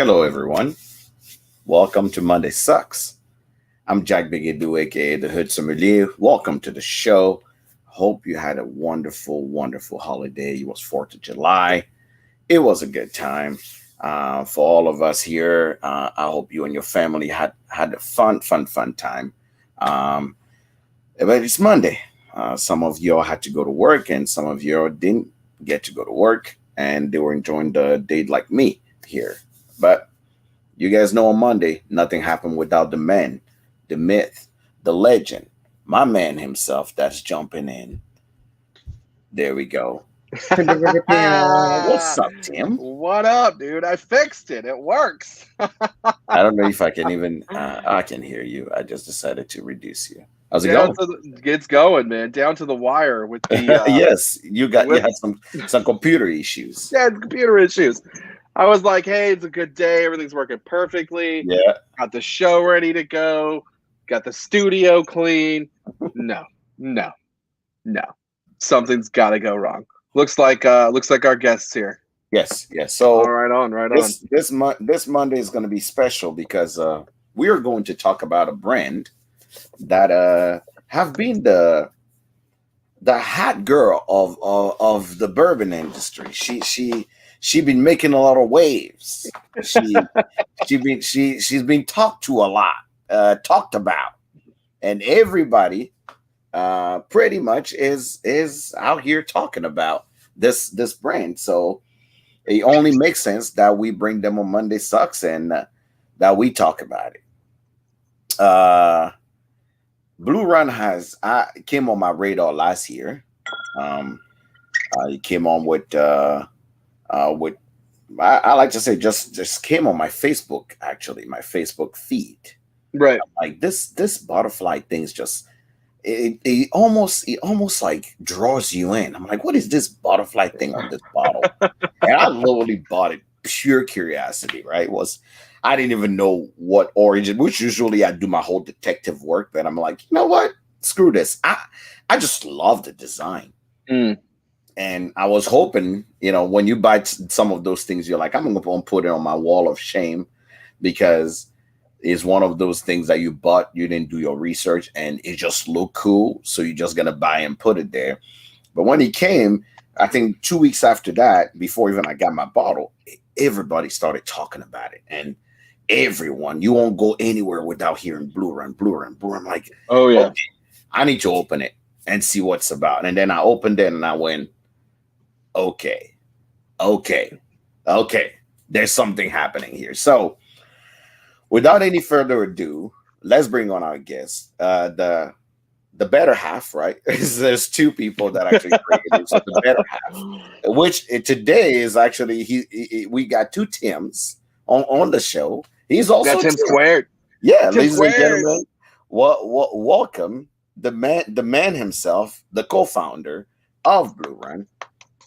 Hello, everyone. Welcome to Monday Sucks. I'm Jack Bigedu, aka the Hood Sommelier. Welcome to the show. Hope you had a wonderful, wonderful holiday. It was 4th of July. It was a good time for all of us here. I hope you and your family had a fun time. Um, but it's Monday. Some of y'all had to go to work, and some of y'all didn't get to go to work, and they were enjoying the day like me here. But you guys know on Monday, nothing happened without the man, the myth, the legend, my man himself that's jumping in. There we go. What's up, Tim? What up, dude? I fixed it. It works. I don't know if I can even, I can hear you. I just decided to reduce you. How's it Down going? to it's going, man. Down to the wire with the Yes, you with had some computer issues. yeah, computer issues. I was like, hey, it's a good day. Everything's working perfectly. Yeah. Got the show ready to go. Got the studio clean. No, no, no. Something's got to go wrong. Looks like our guests here. Yes, yes. All So right, on, right on. this Monday is going to be special because we are going to talk about a brand that have been the hot girl of the bourbon industry. She been making a lot of waves. She's been talked to a lot, talked about, and everybody pretty much is out here talking about this brand. So it only makes sense that we bring them on Monday Sucks and that we talk about it. Uh, Blue Run has I came on my radar last year. Um, it came on with I like to say just came on my Facebook, actually, my Facebook feed. Right. Like this butterfly thing's just it almost like draws you in. I'm like, what is this butterfly thing on this bottle? And I literally bought it pure curiosity, right? Was I didn't even know what origin, which usually I do my whole detective work, but I'm like, you know what? Screw this. I just love the design. Mm. And I was hoping, when you buy some of those things, you're like, I'm gonna put it on my wall of shame because it's one of those things that you bought, you didn't do your research, and it just looked cool, so you're just gonna buy and put it there. But when he came, I think 2 weeks after that, before even I got my bottle, everybody started talking about it, and everyone, you won't go anywhere without hearing Blue Run, Blue Run, Blue Run. I'm like, Oh yeah. okay, I need to open it and see what's about. And then I opened it and I went, okay, okay, okay, there's something happening here. So without any further ado, let's bring on our guest. The better half, right? There's two people that actually created it. So the better half, which today is actually we got two Tims on the show. He's also That's him Tim. squared. Yeah, Tim ladies and squared. gentlemen, welcome the man himself, the co-founder of Blue Run.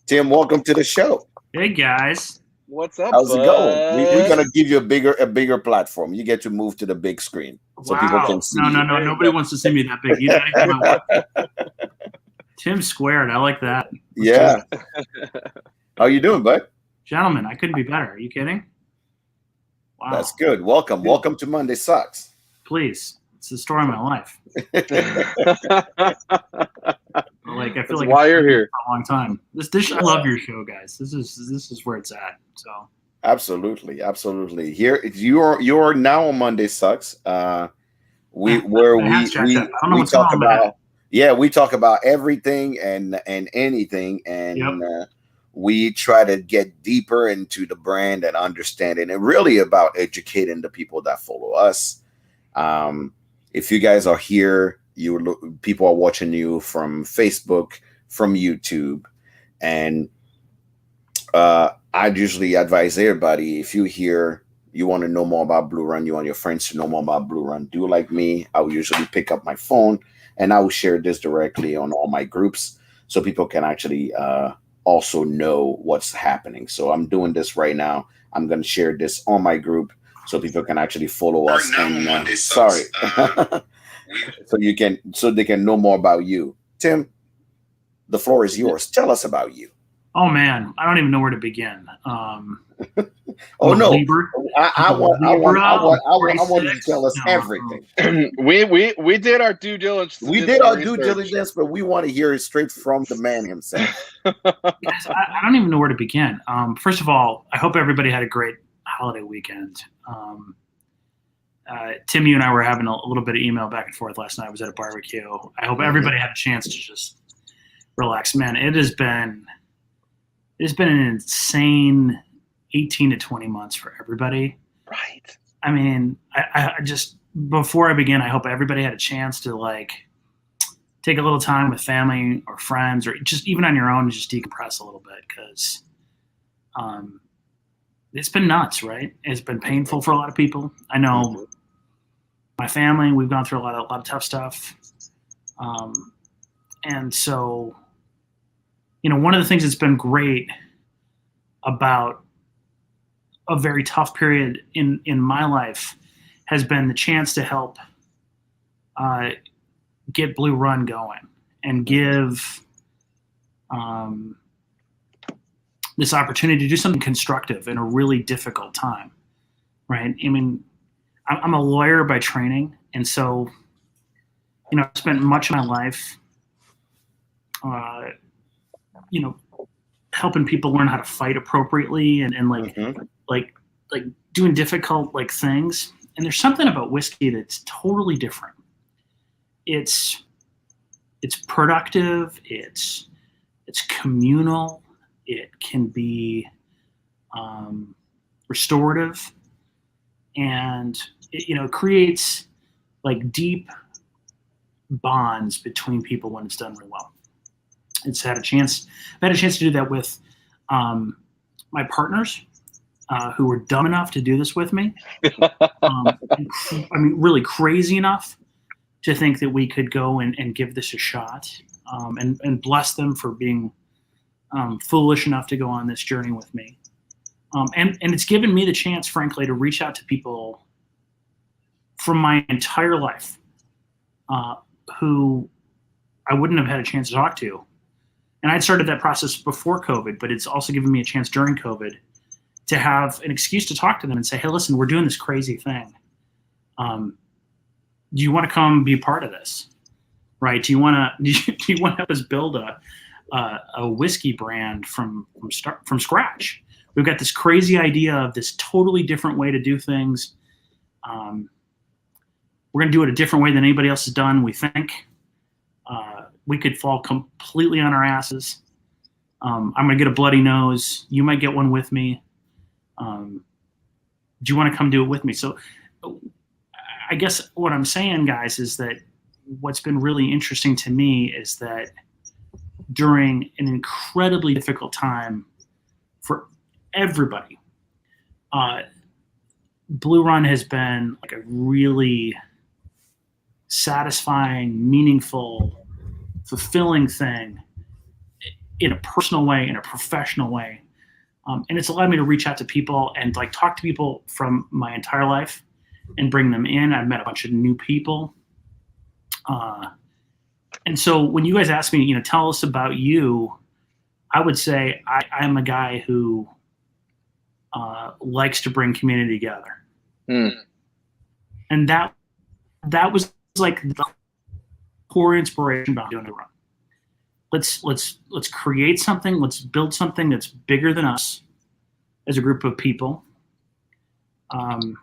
Tim, welcome to the show. Hey guys. What's up, How's it going? We're bud? gonna give you a bigger platform. You get to move to the big screen so people Wow. can see No, you. no, no. Nobody wants to see me that big. You know anything about Tim squared. I like that. Yeah. How you doing, bud? Gentlemen, I couldn't be better. Are you kidding? Wow. That's good. Welcome to Monday Sucks. Please. It's the story of my life. I feel That's like why I've you're been here. for a long time. I love your show, guys. This is where it's at. So Absolutely. Here you're now on Monday Sucks. We where my hat's jacked we up. I don't know we what's going talk on with about we talk about everything and anything, and Yep. we try to get deeper into the brand and understanding, and really about educating the people that follow us. If you guys are here, people are watching you from Facebook, from YouTube, and I usually advise everybody, if you hear you want to know more about Blue Run, you want your friends to know more about Blue Run, do like me. I will usually pick up my phone and I will share this directly on all my groups so people can actually also know what's happening. So I'm doing this right now. I'm going to share this on my group so people can actually follow us. And sorry, so they can know more about you. Tim, the floor is yours. Tell us about you. Oh man, I don't even know where to begin. Oh no, Libra. I want you to tell us No, everything. we did our due diligence. We did our due diligence, but we want to hear it straight from the man himself. Guys, I don't even know where to begin. First of all, I hope everybody had a great holiday weekend. Tim, you and I were having a little bit of email back and forth last night. I was at a barbecue. I hope everybody had a chance to just relax. Man, it's been an insane 18 to 20 months for everybody. Right. I mean, I just, before I begin, I hope everybody had a chance to like take a little time with family or friends, or just even on your own, to just decompress a little bit, because it's been nuts, right? It's been painful for a lot of people. I know my family, we've gone through a lot of tough stuff. And so, one of the things that's been great about a very tough period in my life has been the chance to help get Blue Run going and give this opportunity to do something constructive in a really difficult time, right? I mean, I'm a lawyer by training, and so, I've spent much of my life, helping people learn how to fight appropriately and like doing difficult things. And there's something about whiskey that's totally different. It's productive. It's communal. It can be restorative, and it creates like deep bonds between people when it's done really well. I've had a chance to do that with my partners who were dumb enough to do this with me. Really crazy enough to think that we could go and give this a shot, and bless them for being foolish enough to go on this journey with me. And it's given me the chance, frankly, to reach out to people from my entire life who I wouldn't have had a chance to talk to. And I'd started that process before COVID, but it's also given me a chance during COVID to have an excuse to talk to them and say, hey, listen, we're doing this crazy thing. Do you want to come be a part of this? Right? Do you want to help us build a whiskey brand from scratch? We've got this crazy idea of this totally different way to do things. We're going to do it a different way than anybody else has done, we think. We could fall completely on our asses. I'm going to get a bloody nose. You might get one with me. Do you want to come do it with me? So I guess what I'm saying, guys, is that what's been really interesting to me is that during an incredibly difficult time for everybody, Blue Run has been like a really satisfying, meaningful, fulfilling thing in a personal way, in a professional way. And it's allowed me to reach out to people and talk to people from my entire life and bring them in. I've met a bunch of new people. And so when you guys ask me, tell us about you, I would say I'm a guy who likes to bring community together. And that was like the core inspiration behind doing the run. Let's create something. Let's build something that's bigger than us as a group of people, and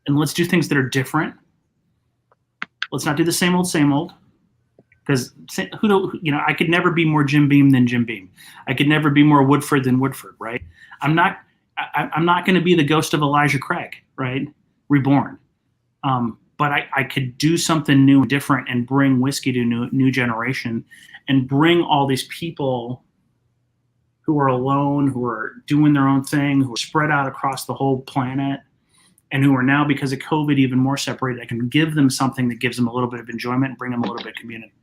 let's do things that are different. Let's not do the same old. Because I could never be more Jim Beam than Jim Beam. I could never be more Woodford than Woodford, right? I'm not going to be the ghost of Elijah Craig, right? Reborn. But I could do something new and different and bring whiskey to a new generation, and bring all these people who are alone, who are doing their own thing, who are spread out across the whole planet, and who are now, because of COVID, even more separated. I can give them something that gives them a little bit of enjoyment and bring them a little bit of community.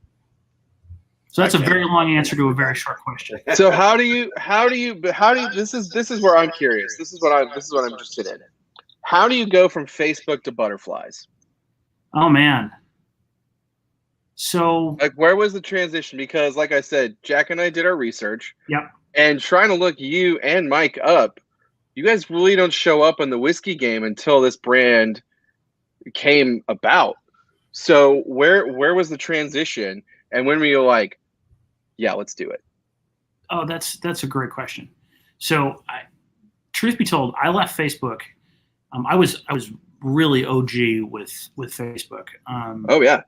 So that's a very long answer to a very short question. So how do you this is where I'm curious. This is what I'm interested in. How do you go from Facebook to butterflies? Oh man. So where was the transition? Because like I said, Jack and I did our research. Yep. And trying to look you and Mike up, you guys really don't show up in the whiskey game until this brand came about. So where was the transition, and when were you like, yeah, let's do it? Oh, that's a great question. So, truth be told, I left Facebook. I was really OG with Facebook. Oh yeah.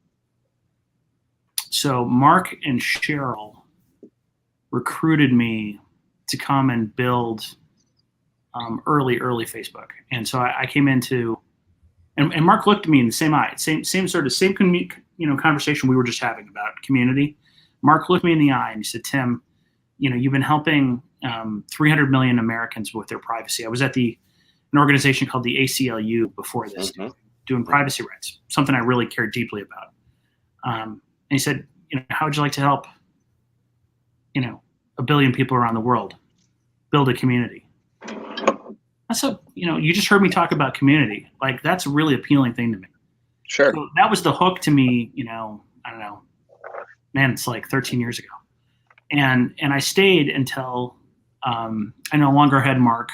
So Mark and Cheryl recruited me to come and build early Facebook, and so I came into, and Mark looked at me in the same eye, same conversation we were just having about community. Mark looked me in the eye and he said, "Tim, you've been helping 300 million Americans with their privacy." I was at an organization called the ACLU before this, doing privacy rights, something I really cared deeply about. And he said, "How would you like to help, 1 billion people around the world build a community?" I said, you just heard me talk about community. Like, that's a really appealing thing to me. Sure. So that was the hook to me, I don't know, man, it's like 13 years ago. And I stayed until I no longer had Mark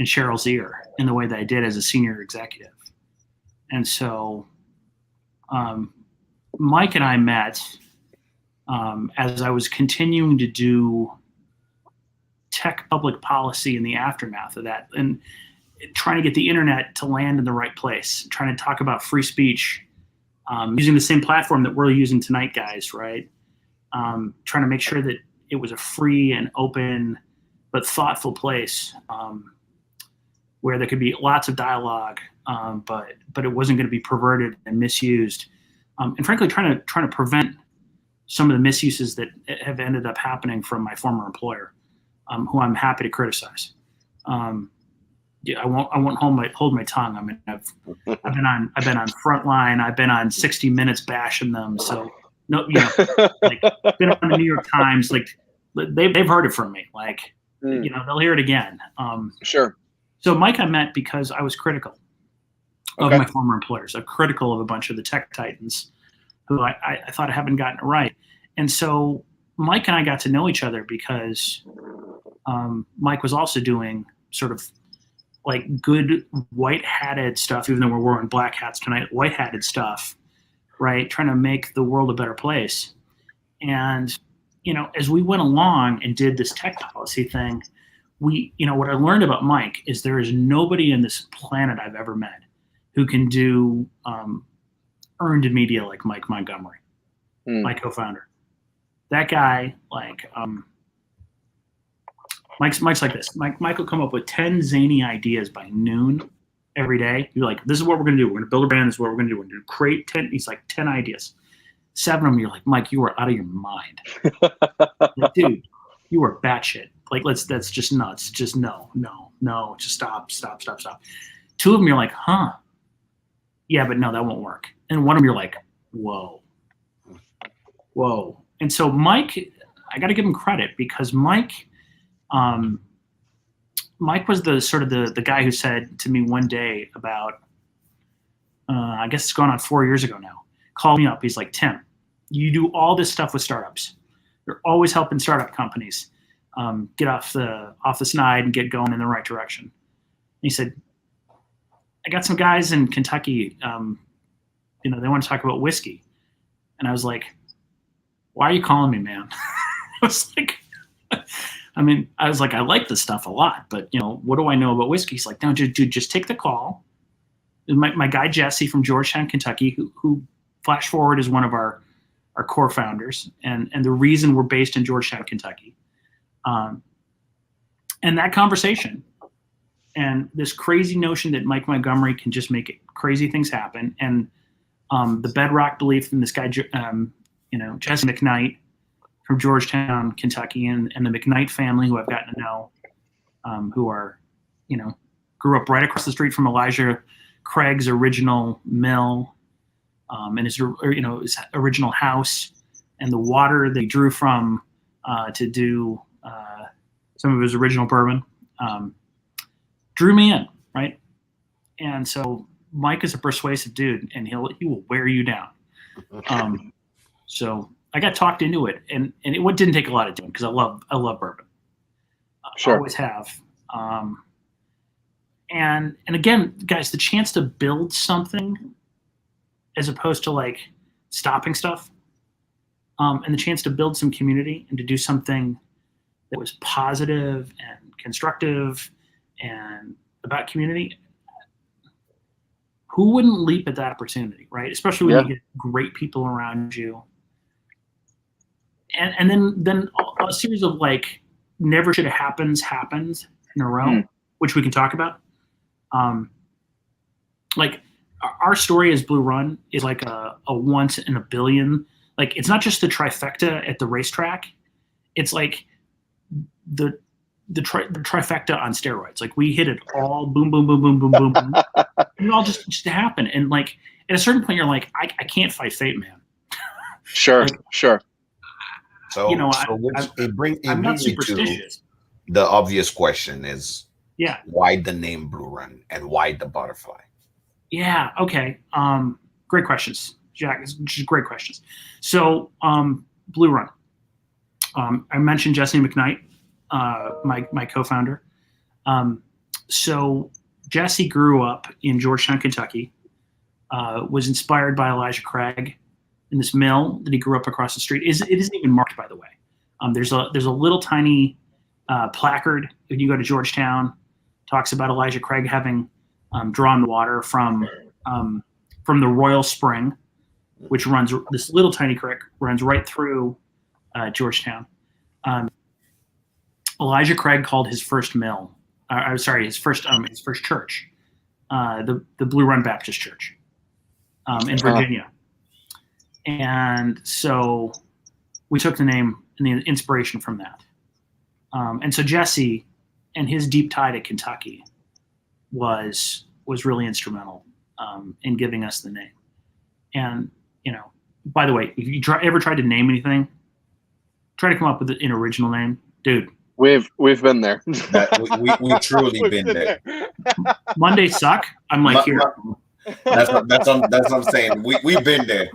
and Cheryl's ear in the way that I did as a senior executive. And so Mike and I met as I was continuing to do tech public policy in the aftermath of that, and trying to get the internet to land in the right place, trying to talk about free speech, using the same platform that we're using tonight, guys, right? Trying to make sure that it was a free and open but thoughtful place where there could be lots of dialogue, but it wasn't going to be perverted and misused, and frankly, trying to prevent some of the misuses that have ended up happening from my former employer, who I'm happy to criticize. I won't hold my tongue. I mean, I've been on Frontline. I've been on 60 Minutes bashing them. So no, like, been on the New York Times. Like, they've heard it from me. Like, they'll hear it again. Sure. So Mike I met because I was critical of my former employers. I'm critical of a bunch of the tech titans who I thought I haven't gotten it right. And so Mike and I got to know each other because Mike was also doing sort of like good white-hatted stuff, even though we're wearing black hats tonight, white-hatted stuff, right? Trying to make the world a better place. And, as we went along and did this tech policy thing, what I learned about Mike is there is nobody in this planet I've ever met who can do earned media like Mike Montgomery, my co-founder. That guy, like, Mike's like this. Mike will come up with 10 zany ideas by noon every day. You're like, this is what we're going to do. We're going to build a brand. This is what we're going to do. We're going to create 10. He's like 10 ideas. 7 of them, you're like, Mike, you are out of your mind. Like, dude, you are batshit. Like, that's just nuts. Just no. Just stop. 2 of them, you're like, huh? Yeah, but no, that won't work. And one of them, you're like, whoa. And so Mike, I got to give him credit because Mike was the sort of the guy who said to me one day about, I guess it's going on 4 years ago now, called me up. He's like, Tim, you do all this stuff with startups. You're always helping startup companies get off the snide and get going in the right direction. And he said, I got some guys in Kentucky, they want to talk about whiskey. And I was like, why are you calling me, man? I was like, I like this stuff a lot, but what do I know about whiskey? He's like, no, dude, just take the call. My guy Jesse from Georgetown, Kentucky, who flash forward is one of our core founders, and the reason we're based in Georgetown, Kentucky. And that conversation and this crazy notion that Mike Montgomery can just make crazy things happen, and the bedrock belief in this guy, Jesse McKnight from Georgetown, Kentucky, and the McKnight family, who I've gotten to know, who are, grew up right across the street from Elijah Craig's original mill, and his original house, and the water they drew from to do some of his original bourbon, drew me in, right? And so Mike is a persuasive dude, and he will wear you down. So I got talked into it, and it didn't take a lot of doing because I love bourbon. Sure. Always have. And again, guys, the chance to build something as opposed to like stopping stuff, and the chance to build some community and to do something that was positive and constructive and about community. Who wouldn't leap at that opportunity, right? Especially when you get great people around you. And then a series of like never should have happened in a row, which we can talk about. Like our story as Blue Run is like a once in a billion. Like it's not just the trifecta at the racetrack. It's like the trifecta on steroids. Like we hit it all, boom, boom, boom, boom, boom, boom, boom. It all just happened. And like at a certain point, you're like, I can't fight fate, man. Sure, like, sure. So, it brings I'm not me superstitious. to the obvious question is, yeah, why the name Blue Run and why the butterfly? Yeah. Okay. Great questions, Jack. Just great questions. So, Blue Run. I mentioned Jesse McKnight, my co-founder. So Jesse grew up in Georgetown, Kentucky. Was inspired by Elijah Craig in this mill that he grew up across the street. It isn't even marked, by the way. There's a little tiny placard when you go to Georgetown. Talks about Elijah Craig having drawn water from the Royal Spring, which runs this little tiny creek, runs right through Georgetown. Elijah Craig called his first mill, his first church, the Blue Run Baptist Church in Virginia. And so we took the name and the inspiration from that. And so Jesse and his deep tie to Kentucky was really instrumental in giving us the name. And, by the way, if you ever tried to name anything, try to come up with an original name. Dude. We've been there. we truly been there. Monday suck. I'm like, here. That's what I'm saying. We've been there.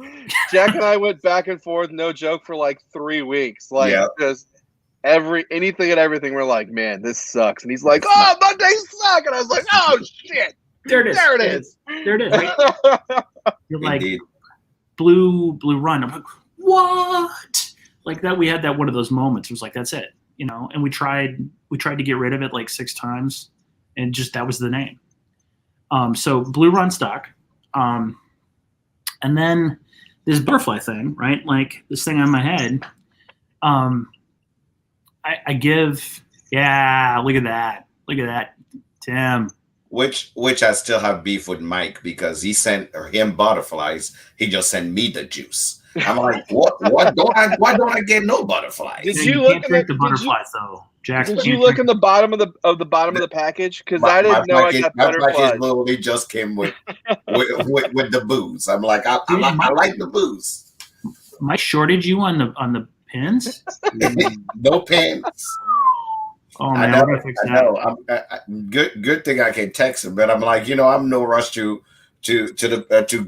Jack and I went back and forth, no joke, for like 3 weeks. Like just anything and everything. We're like, man, this sucks. And he's like, oh, Monday suck. And I was like, oh shit. There it is. There it is. Right? You're like, Blue Run. I'm like, what? Like that. We had that one of those moments. It was like, that's it. And we tried to get rid of it like 6 times, and just that was the name. So Blue Run stuck. And then this butterfly thing, right? Like this thing on my head. I give, look at that, Tim. Which I still have beef with Mike because he sent him butterflies. He just sent me the juice. I'm like, what? Why don't I get no butterflies? Did you look at the butterflies though, Jack? Did you look in the bottom of the package? Because I didn't know I got butterflies. My package literally just came with the booze. I'm like, I like the booze. Mike shorted you on the pins? No pins. Oh man, I know. Good thing I can text him, but I'm like, I'm no rush to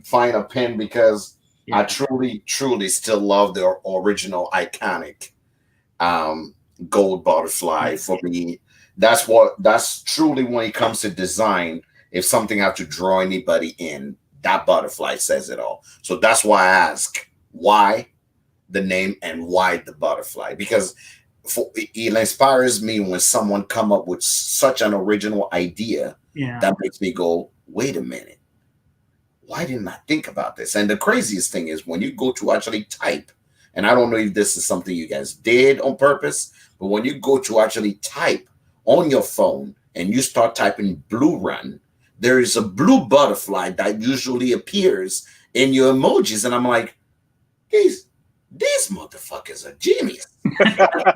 find a pin because I truly still love the original iconic gold butterfly. For me, that's truly when it comes to design. If something have to draw anybody in, that butterfly says it all. So that's why I ask why the name and why the butterfly, because it inspires me when someone come up with such an original idea that makes me go, wait a minute, why didn't I think about this? And the craziest thing is when you go to actually type, and I don't know if this is something you guys did on purpose, but when you go to actually type on your phone and you start typing Blue Run, there is a blue butterfly that usually appears in your emojis. And I'm like, these motherfuckers are genius.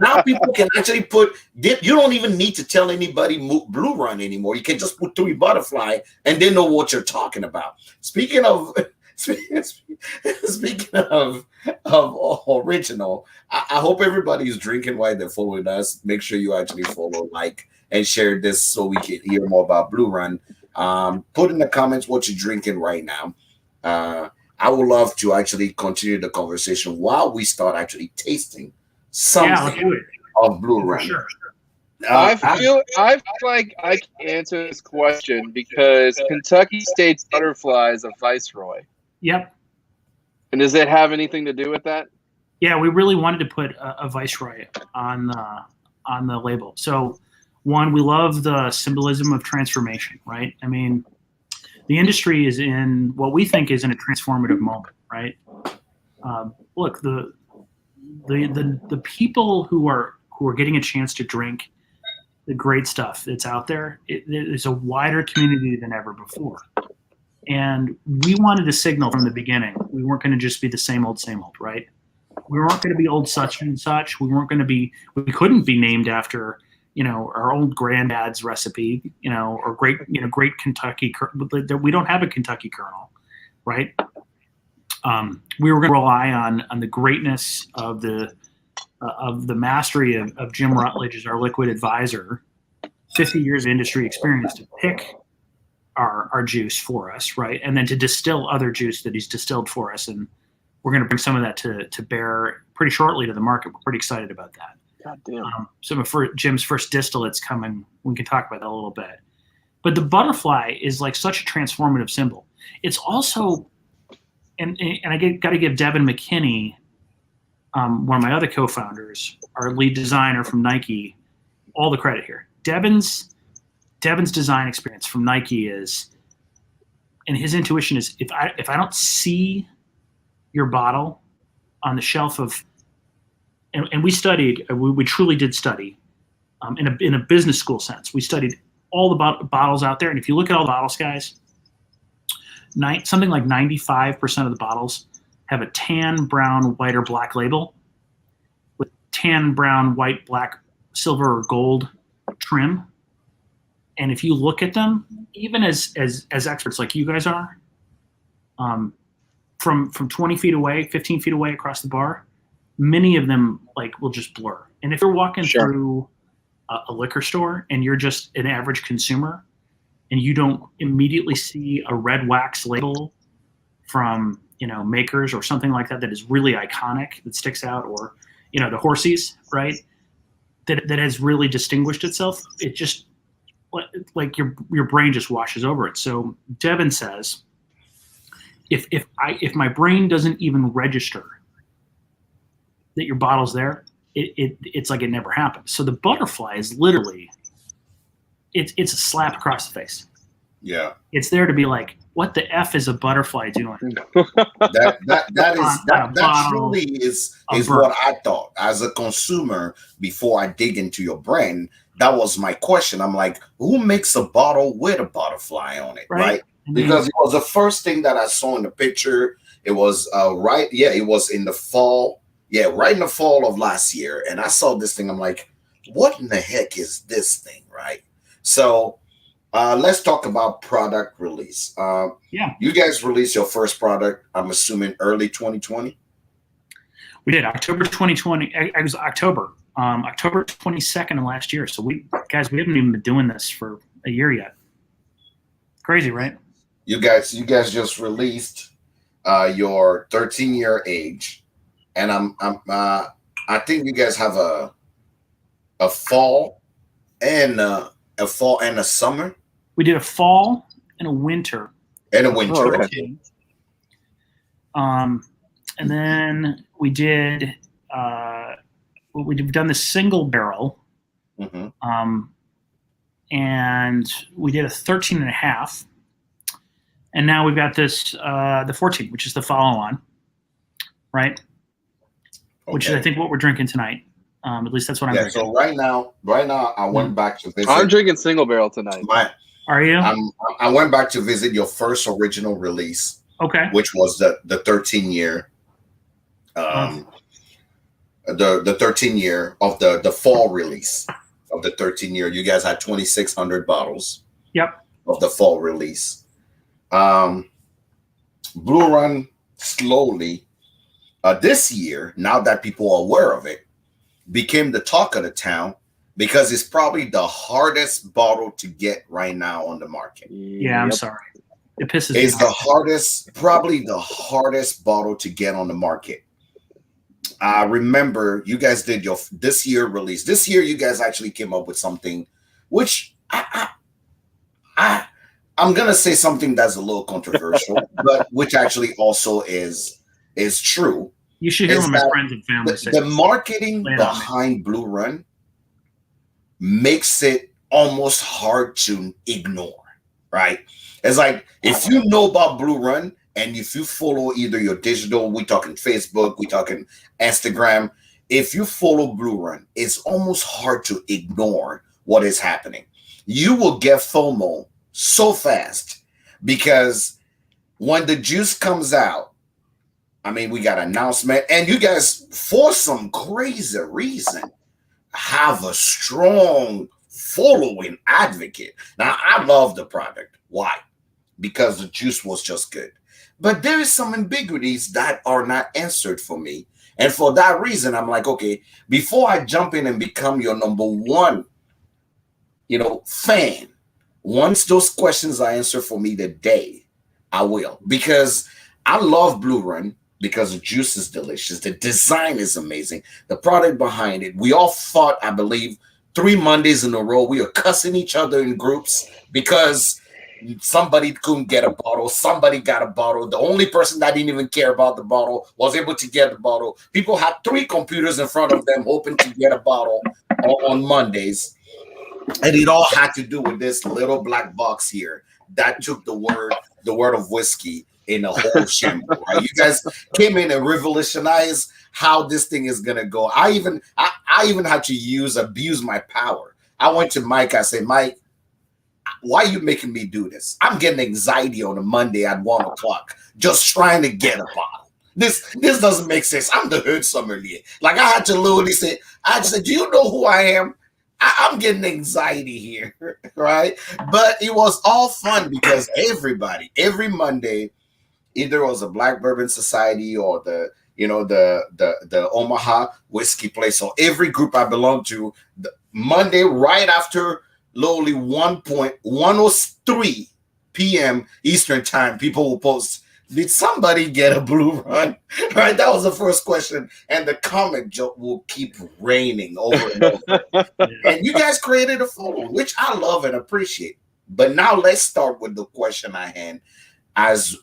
Now people can actually you don't even need to tell anybody Blue Run anymore. You can just put 3 butterfly and they know what you're talking about. Speaking of original, I hope everybody is drinking while they're following us. Make sure you actually follow, like, and share this so we can hear more about Blue Run. Put in the comments what you're drinking right now. I would love to actually continue the conversation while we start actually tasting something of Blue Run. Sure. I feel like I can answer this question because Kentucky State's butterfly is a viceroy. Yep. And does it have anything to do with that? Yeah, we really wanted to put a viceroy on the label. So, one, we love the symbolism of transformation, right? I mean, the industry is in what we think is in a transformative moment, right? Look, the people who are getting a chance to drink the great stuff that's out there, it's a wider community than ever before. And we wanted to signal from the beginning we weren't going to just be the same old, right? We weren't going to be old such and such. We couldn't be named after, our old granddad's recipe, or great Kentucky. We don't have a Kentucky Colonel, right? We were going to rely on the greatness of the mastery of Jim Rutledge as our liquid advisor, 50 years of industry experience to pick our juice for us, right? And then to distill other juice that he's distilled for us. And we're going to bring some of that to bear pretty shortly to the market. We're pretty excited about that. God damn. Some of Jim's first distillate's coming. We can talk about that a little bit. But the butterfly is like such a transformative symbol. It's also, and I got to give Devin McKinney, one of my other co-founders, our lead designer from Nike, all the credit here. Devin's design experience from Nike is, and his intuition is, if I don't see your bottle on the shelf of, and we studied, we truly did study, in a business school sense. We studied all the bottles out there, and if you look at all the bottles, guys, something like 95% of the bottles have a tan, brown, white, or black label with tan, brown, white, black, silver, or gold trim. And if you look at them, even as experts like you guys are, from 20 feet away, 15 feet away across the bar, many of them will just blur. And if you're walking through a liquor store and you're just an average consumer and you don't immediately see a red wax label from Makers or something like that is really iconic, that sticks out, or the Horsies, right, that has really distinguished itself, it just your brain just washes over it. So Devin says, if my brain doesn't even register that your bottle's there, it's like it never happened. So the butterfly is literally, it's a slap across the face. Yeah, it's there to be like, what the F is a butterfly doing? that truly is what I thought as a consumer before I dig into your brand. That was my question. I'm like, who makes a bottle with a butterfly on it, right? Because it was the first thing that I saw in the picture. It was it was in the fall. Yeah, right in the fall of last year. And I saw this thing. I'm like, what in the heck is this thing, right? So let's talk about product release. You guys released your first product, I'm assuming early 2020? We did, October 2020. It was October 22nd of last year. So we haven't even been doing this for a year yet. Crazy, right? You guys just released your 13-year age, and I think you guys have a fall and a summer. We did a fall and a winter. Okay. And then we did. We've done the single barrel, and we did a 13.5, and now we've got this the 14, which is the follow-on, right? Okay. Which is, I think, what we're drinking tonight. At least that's what I'm drinking. So right now, I went back to visit. I'm drinking single barrel tonight. Are you? I went back to visit your first original release. Okay. Which was the 13-year. The 13-year of the fall release of the 13-year. You guys had 2,600 bottles. Yep. Of the fall release. Blue Run slowly this year, now that people are aware of it, became the talk of the town because it's probably the hardest bottle to get right now on the market. Yeah, I'm sorry. It pisses me off. It's probably the hardest bottle to get on the market. I remember you guys did your this year release. This year, you guys actually came up with something, which I'm gonna say something that's a little controversial, but which actually also is true. You should hear Is what my that friends and family say. the marketing Lay it on me. behind Blue Run makes it almost hard to ignore, right? It's like if you know about Blue Run and if you follow either your digital, we talking Facebook, we talking Instagram, if you follow Blue Run, it's almost hard to ignore what is happening. You will get FOMO so fast because when the juice comes out, I mean, we got announcement, and you guys, for some crazy reason, have a strong following advocate. Now, I love the product. Why? Because the juice was just good. But there is some ambiguities that are not answered for me. And for that reason, I'm like, okay, before I jump in and become your number one, fan, once those questions are answered for me today, I will. Because I love Blue Run because the juice is delicious. The design is amazing. The product behind it. We all fought, I believe, 3 Mondays in a row. We were cussing each other in groups because somebody couldn't get a bottle. Somebody got a bottle. The only person that didn't even care about the bottle was able to get the bottle. People had 3 computers in front of them hoping to get a bottle on Mondays. And it all had to do with this little black box here that took the word of whiskey in a whole shambles. Right? You guys came in and revolutionized how this thing is gonna go. I even had to abuse my power. I went to Mike. I said, Mike, why are you making me do this? I'm getting anxiety on a Monday at 1:00 just trying to get a bottle. This doesn't make sense. I'm the hood sommelier. Like I had to literally say, I said, do you know who I am? I'm getting anxiety here, right? But it was all fun because every Monday, either it was a Black Bourbon Society or the Omaha Whiskey Place, or every group I belong to, Monday right after literally 1:03 p.m. Eastern time, people will post, did somebody get a Blue Run? Right? That was the first question. And the comment joke will keep raining over and over. And you guys created a photo, which I love and appreciate. But now let's start with the question I had. As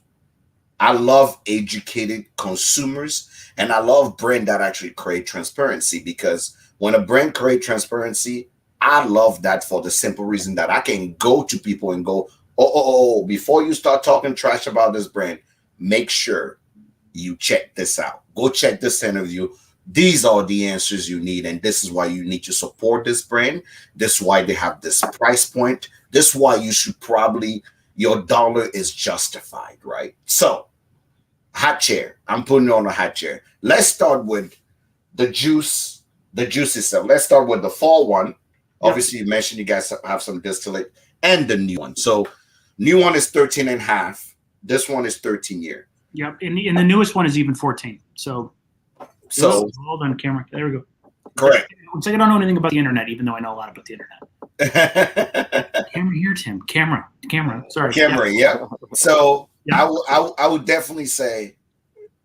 I love educated consumers, and I love brands that actually create transparency, because when a brand creates transparency, I love that for the simple reason that I can go to people and go, oh, before you start talking trash about this brand, make sure you check this out. Go check this interview. These are the answers you need, and this is why you need to support this brand. This is why they have this price point. This is why you should probably, your dollar is justified, right? So, hot chair. I'm putting on a hot chair. Let's start with the juice itself. Let's start with the fall one. Obviously, you mentioned you guys have some distillate and the new one. So, new one is 13 and a half. This one is 13 year. Yep. And the newest one is even 14. So hold on camera. There we go. Correct. It's like I don't know anything about the internet, even though I know a lot about the internet. Camera here, Tim. Camera. Sorry. Camera. Yeah. So I would definitely say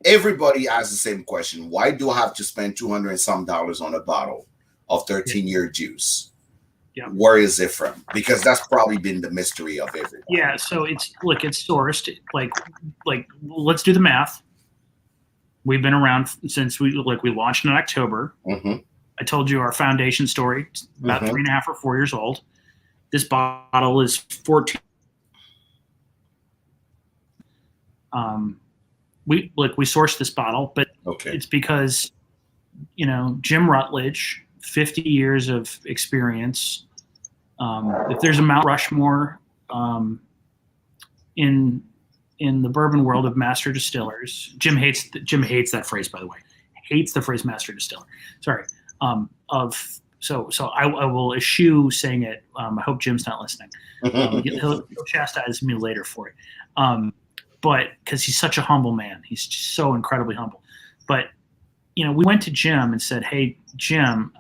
everybody asks the same question. Why do I have to spend $200 and some on a bottle of 13-year juice? Yeah. Where is it from? Because that's probably been the mystery of everything. Yeah. So it's sourced. Like let's do the math. We've been around since we launched in October. Mm-hmm. I told you our foundation story. It's about 3.5 or 4 years old. This bottle is 14. We sourced this bottle, but it's because Jim Rutledge, 50 years of experience. If there's a Mount Rushmore in the bourbon world of master distillers, Jim hates that phrase, by the way. Hates the phrase master distiller. Sorry. So I will eschew saying it. I hope Jim's not listening. He'll chastise me later for it. But because he's such a humble man, he's just so incredibly humble. But we went to Jim and said, "Hey, Jim,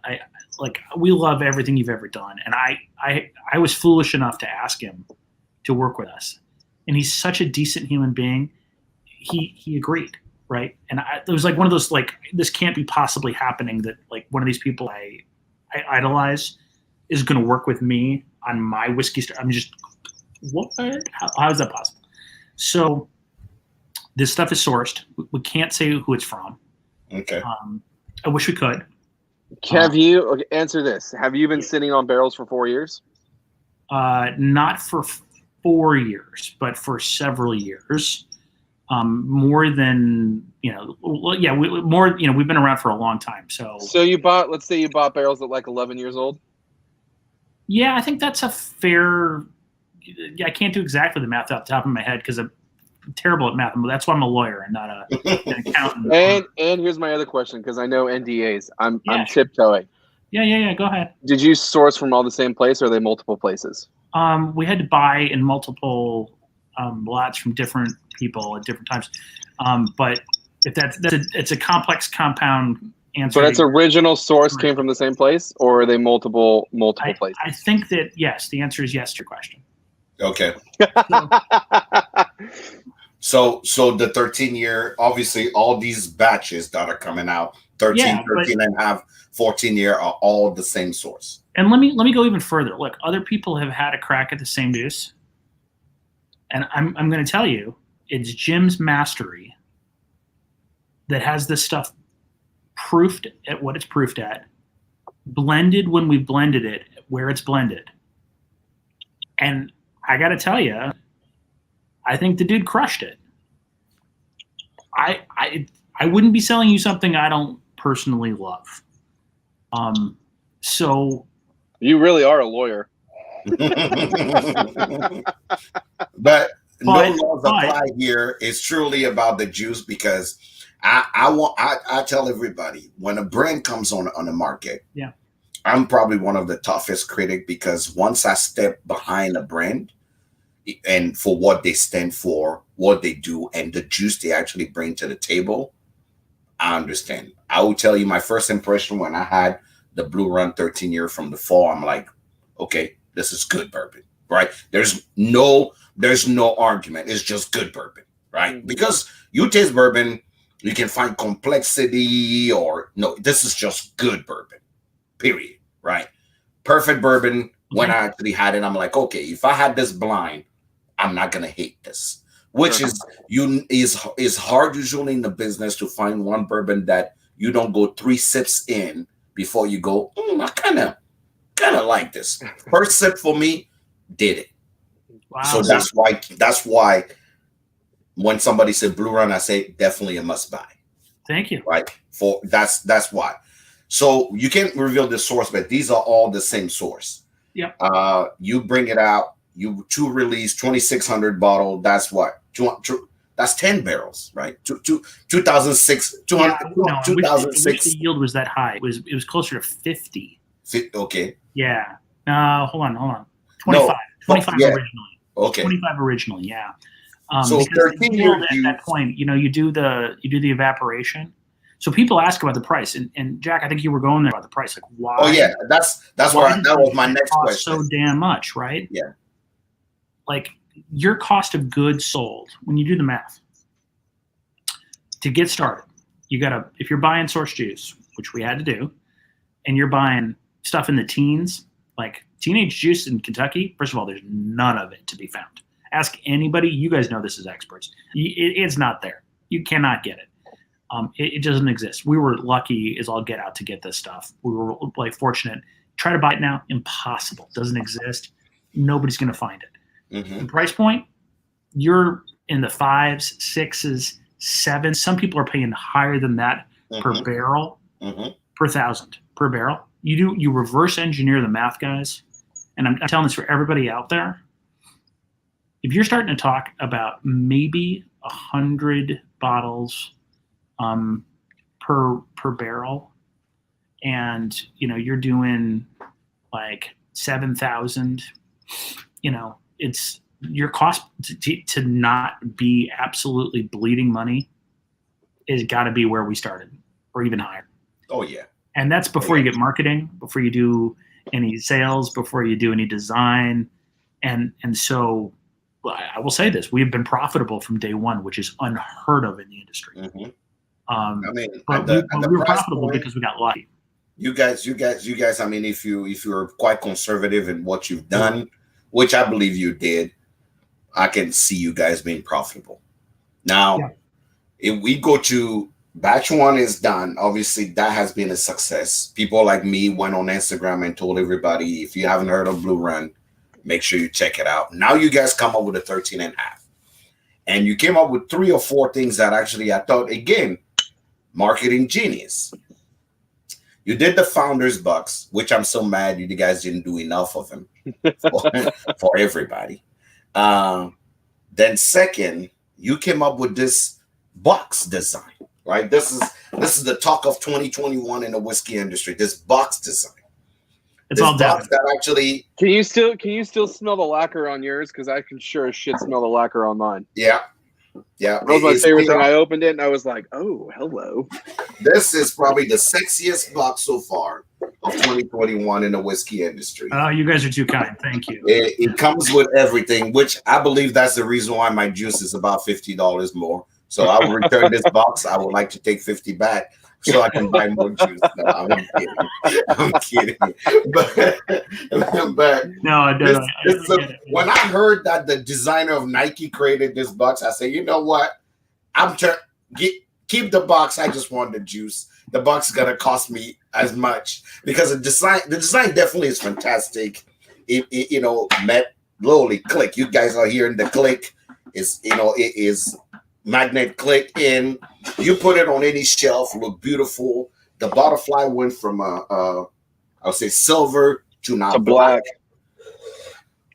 we love everything you've ever done," and I was foolish enough to ask him to work with us, and he's such a decent human being. He agreed, right? And it was like one of those, like, this can't be possibly happening, that like one of these people I idolize is going to work with me on my whiskey. I'm just, what? How is that possible? So this stuff is sourced. We can't say who it's from. Okay. I wish we could. Have you answer this? Have you been sitting on barrels for 4 years? Not for 4 years, but for several years. More than, more, we've been around for a long time. So let's say you bought barrels at like 11 years old. Yeah, I think that's a fair. I can't do exactly the math off the top of my head because I'm terrible at math. That's why I'm a lawyer and not an accountant. And here's my other question, because I know NDAs. I'm tiptoeing. Yeah. Go ahead. Did you source from all the same place, or are they multiple places? We had to buy in multiple lots from different people at different times. But if it's a complex compound answer. But its original source came from the same place, or are they multiple places? I think that yes. The answer is yes to your question. Okay. So the 13-year, obviously all these batches that are coming out, 13 and a half, 14-year are all the same source. And let me go even further. Look, other people have had a crack at the same juice. And I'm going to tell you, it's Jim's Mastery that has this stuff proofed at what it's proofed at, blended when we blended it, where it's blended. And I got to tell you, I think the dude crushed it. I wouldn't be selling you something I don't personally love. So you really are a lawyer. But no laws apply here. It's truly about the juice, because I tell everybody, when a brand comes on the market, I'm probably one of the toughest critics, because once I step behind a brand and for what they stand for, what they do, and the juice they actually bring to the table, I understand. I will tell you, my first impression when I had the Blue Run 13-year from the fall, I'm like, okay, this is good bourbon, right? There's no argument. It's just good bourbon, right? Mm-hmm. Because you taste bourbon, you can find complexity, or no, this is just good bourbon, period, right? Perfect bourbon. When I actually had it, I'm like, okay, if I had this blind, I'm not gonna hate this. Which is hard usually in the business to find one bourbon that you don't go 3 sips in before you go, I kind of like this. First sip for me did it. Wow. So that's why when somebody said Blue Run, I say definitely a must buy. Thank you. Right. That's why. So you can't reveal the source, but these are all the same source. Yep. You bring it out, you release 2,600 bottle. That's what? That's 10 barrels, right? 2006, 2006. The yield was that high. It was closer to 50. Okay. Yeah. Hold on. 25. 25 originally. Okay. 25 originally. Yeah. So 13 years at that point, you do the evaporation. So people ask about the price, and Jack, I think you were going there about the price. Like, why? Oh yeah, that was my next question. So damn much, right? Yeah. Like, your cost of goods sold, when you do the math, to get started, if you're buying source juice, which we had to do, and you're buying stuff in the teens, like teenage juice in Kentucky, first of all, there's none of it to be found. Ask anybody. You guys know this as experts. It's not there. You cannot get it. It doesn't exist. We were lucky as all get out to get this stuff. We were like fortunate. Try to buy it now, impossible. Doesn't exist. Nobody's going to find it. Mm-hmm. The price point, you're in the 5s, 6s, 7s. Some people are paying higher than that per barrel, per 1,000 per barrel. You reverse engineer the math, guys, and I'm telling this for everybody out there. If you're starting to talk about maybe 100 bottles per barrel, and you're doing like 7,000, it's your cost to not be absolutely bleeding money is got to be where we started, or even higher. Oh yeah. And that's before you get marketing, before you do any sales, before you do any design. And so I will say this, we've been profitable from day one, which is unheard of in the industry. I mean, But we were profitable point, because we got lucky. You guys. I mean, if you're quite conservative in what you've done, which I believe you did, I can see you guys being profitable. Now, if we go to batch 1 is done, obviously that has been a success. People like me went on Instagram and told everybody, if you haven't heard of Blue Run, make sure you check it out. Now you guys come up with a 13.5, and you came up with 3 or 4 things that actually I thought, again, marketing genius. You did the Founders Bucks, which I'm so mad you guys didn't do enough of them for everybody. Then second, you came up with this box design, right? This is the talk of 2021 in the whiskey industry. This box design. It's all box that actually. Can you still smell the lacquer on yours? Because I can sure as shit smell the lacquer on mine. Yeah. That was my favorite thing. I opened it and I was like, oh, hello. This is probably the sexiest box so far of 2021 in the whiskey industry. Oh, you guys are too kind. Thank you. It comes with everything, which I believe that's the reason why my juice is about $50 more. So I will return this box. I would like to take 50 back so I can buy more juice. No, I'm kidding. I'm kidding. But no, when I heard that the designer of Nike created this box, I said, you know what? Keep the box. I just want the juice. The box is gonna cost me as much because the design definitely is fantastic. Met lowly click. You guys are hearing the click. It is magnet click in. You put it on any shelf, look beautiful. The butterfly went from I would say silver to now black.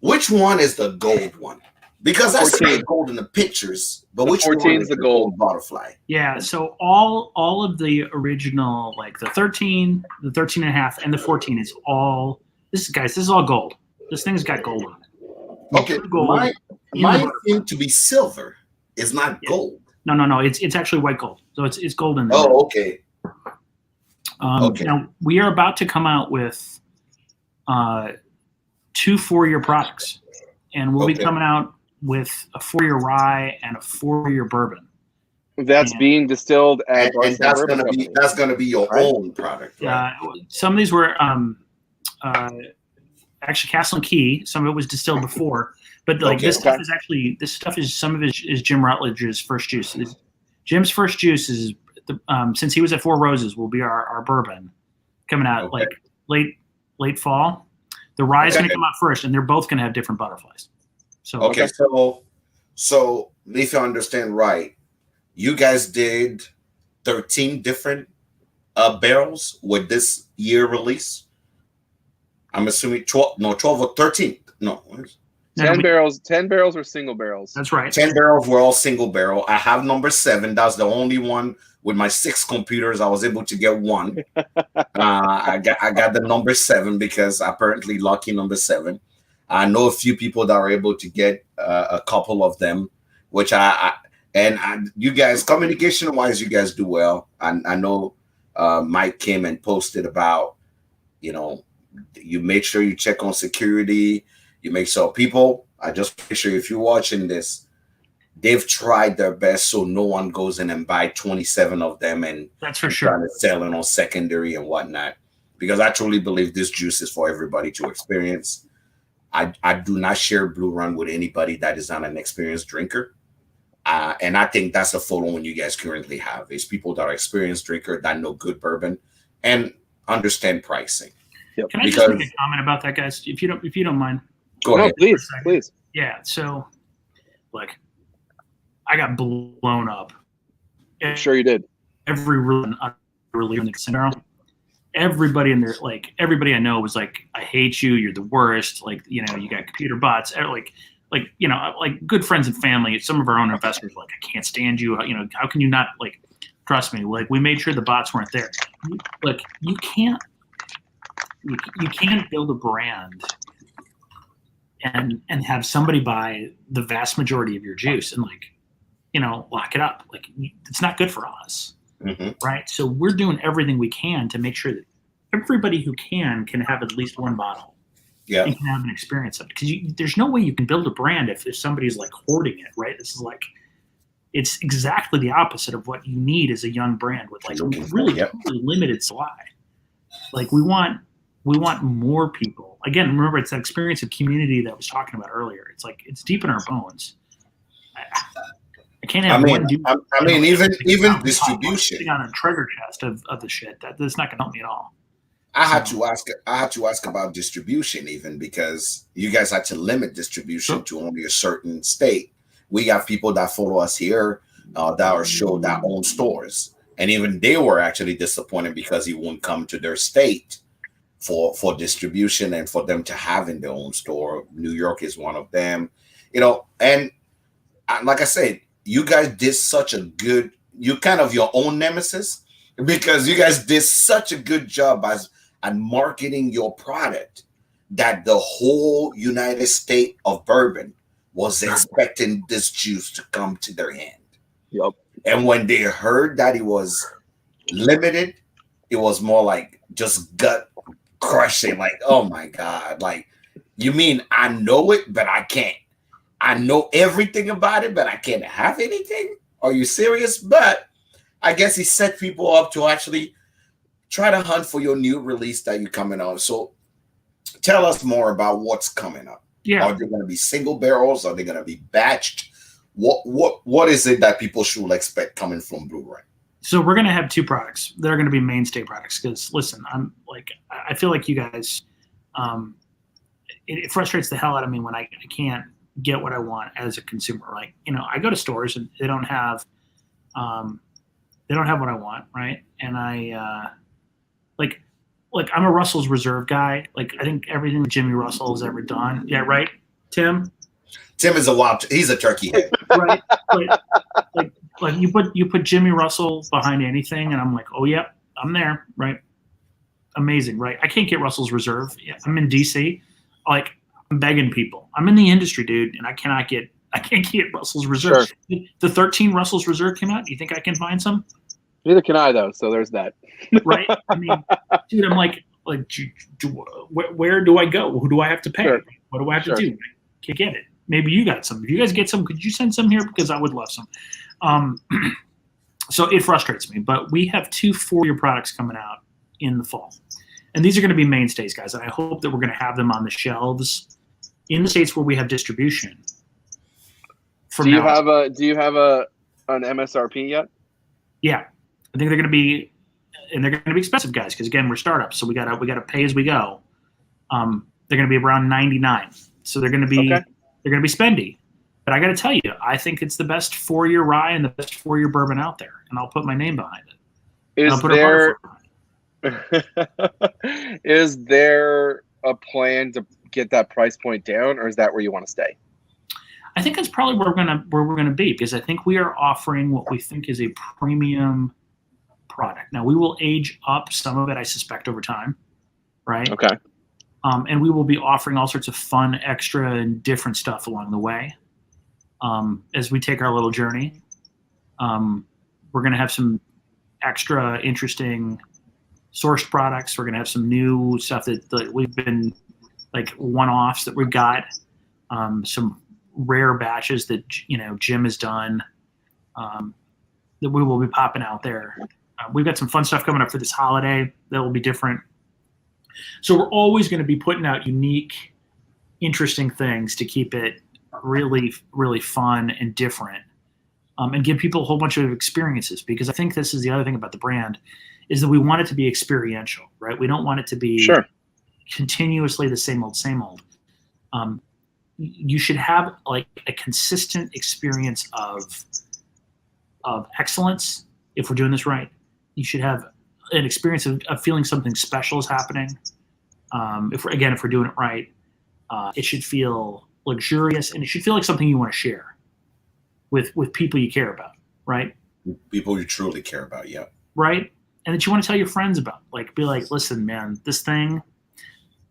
Which one is the gold one? Because I see the gold in the pictures, but which one is the gold butterfly? Yeah, so all of the original, like the 13, the 13.5, and the 14 is all this is all gold. This thing's got gold on it. Okay, mine seemed to be silver. It's not gold. No. It's actually white gold. So it's gold in there. Oh, okay. Okay. Now we are about to come out with 2 4-year products, and we'll be coming out with a 4-year rye and a 4-year bourbon. That's being distilled at and that's gonna be your own product. Right? Some of these were actually Castle and Key. Some of it was distilled before. But this stuff is some of it is Jim Rutledge's first juice. Jim's first juice is since he was at Four Roses will be our bourbon coming out like late fall. The rye is going to come out first, and they're both going to have different butterflies. So so if you understand right, you guys did 13 different barrels with this year release. I'm assuming 12 or 13. No. 10 barrels. 10 barrels were single barrels. That's right. 10 barrels were all single barrel. I have number 7. That's the only one with my 6 computers. I was able to get one. I got the number 7 because apparently lucky number 7. I know a few people that are able to get a couple of them, which you guys, communication wise, you guys do well. I know Mike came and posted about, you make sure you check on security. You make sure people, I just make sure if you're watching this, they've tried their best so no one goes in and buy 27 of them and that's for sure. Trying to sell it on secondary and whatnot. Because I truly believe this juice is for everybody to experience. I do not share Blue Run with anybody that is not an experienced drinker. And I think that's the following you guys currently have is people that are experienced drinker that know good bourbon and understand pricing. Yep. Can I just make a comment about that, guys? If you don't mind. Go ahead. Please. Yeah. So, I got blown up. I'm sure you did. Every run in the casino. Everybody in there, everybody I know was like, "I hate you. You're the worst." You got computer bots. Good friends and family. Some of our own investors were like, "I can't stand you. How can you not trust me?" We made sure the bots weren't there. You can't build a brand and have somebody buy the vast majority of your juice and lock it up. It's not good for us. Mm-hmm. Right. So we're doing everything we can to make sure that everybody who can have at least one bottle. Yeah. And can have an experience of it. Because there's no way you can build a brand if somebody's hoarding it. Right. This is It's exactly the opposite of what you need as a young brand with like really limited supply. Like we want more people. Again, remember it's that experience of community that I was talking about earlier. It's like it's deep in our bones. I can't have one dude. I mean, even distribution on a treasure chest of the shit. That's not gonna help me at all. I had to ask about distribution even because you guys had to limit distribution to only a certain state. We got people that follow us here that are show that own stores, and even they were actually disappointed because he won't come to their state for distribution and for them to have in their own store. New York is one of them, and like I said, you guys did such a good, you kind of your own nemesis because you guys did such a good job at marketing your product that the whole United States of bourbon was expecting this juice to come to their hand. Yep. And when they heard that it was limited, it was more like just gut crushing. Like, oh my God. Like, you mean I know it, but I can't. I know everything about it, but I can't have anything? Are you serious? But I guess he set people up to actually try to hunt for your new release that you're coming on. So tell us more about what's coming up. Yeah. Are they going to be single barrels? Are they going to be batched? What is it that people should expect coming from Blue Ring? So we're going to have two products that are going to be mainstay products. Because listen, I feel like you guys, it frustrates the hell out of me when I can't get what I want as a consumer. Like, I go to stores and they don't have what I want, right? And I like I'm a Russell's Reserve guy. Like I think everything that Jimmy Russell has ever done. Yeah, right, Tim. Tim is he's a turkey head. Right. Like you put Jimmy Russell behind anything, and I'm like, oh yeah, I'm there. Right. Amazing, right? I can't get Russell's Reserve. Yeah, I'm in DC. Like I'm begging people. I'm in the industry, dude, and I can't get Russell's Reserve. Sure. The 13 Russell's Reserve came out. Do you think I can find some? Neither can I, though. So there's that. Right. I mean, dude, I'm like, where do I go? Who do I have to pay? Sure. What do I have to do? I can't get it. Maybe you got some. If you guys get some, could you send some here? Because I would love some. So it frustrates me. But we have 2 4-year products coming out in the fall. And these are going to be mainstays, guys. And I hope that we're going to have them on the shelves in the states where we have distribution. Do you have an MSRP yet? Yeah. I think they're going to be, and they're going to be expensive, guys, because again, we're startups, so we got to pay as we go. They're going to be around $99, so they're going to be spendy. But I got to tell you, I think it's the best 4-year rye and the best 4-year bourbon out there, and I'll put my name behind it. Is there a plan to get that price point down, or is that where you want to stay? I think that's probably where we're gonna be, because I think we are offering what we think is a premium product. Now we will age up some of it, I suspect, over time, right? Okay. And we will be offering all sorts of fun, extra, and different stuff along the way as we take our little journey. We're gonna have some extra interesting sourced products. We're gonna have some new stuff that we've been like one-offs that we've got. Some rare batches that Jim has done that we will be popping out there. We've got some fun stuff coming up for this holiday that will be different. So we're always going to be putting out unique, interesting things to keep it really, really fun and different, and give people a whole bunch of experiences. Because I think this is the other thing about the brand is that we want it to be experiential, right? We don't want it to be continuously the same old. You should have like a consistent experience of excellence. If we're doing this right, you should have an experience of feeling something special is happening. If we're doing it right, it should feel luxurious, and it should feel like something you want to share with people you care about, right? People you truly care about, yeah. Right, and that you want to tell your friends about. Like, be like, listen, man, this thing.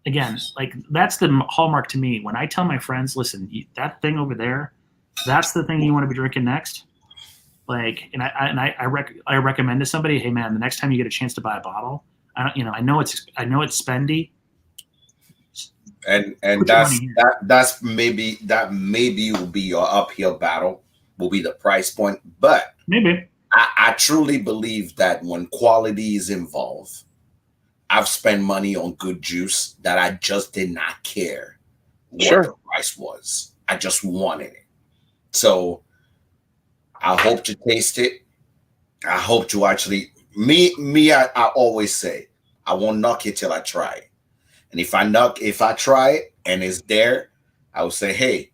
Again, like that's the hallmark to me. When I tell my friends, listen, that thing over there, that's the thing you want to be drinking next. Like, and I recommend to somebody, hey man, the next time you get a chance to buy a bottle, I know it's spendy. And that maybe will be your uphill battle will be the price point. But Maybe. I truly believe that when quality is involved, I've spent money on good juice that I just did not care what the price was. I just wanted it. So I hope to taste it. I hope to actually I always say I won't knock it till I try it. And if I try it and it's there, I will say, hey,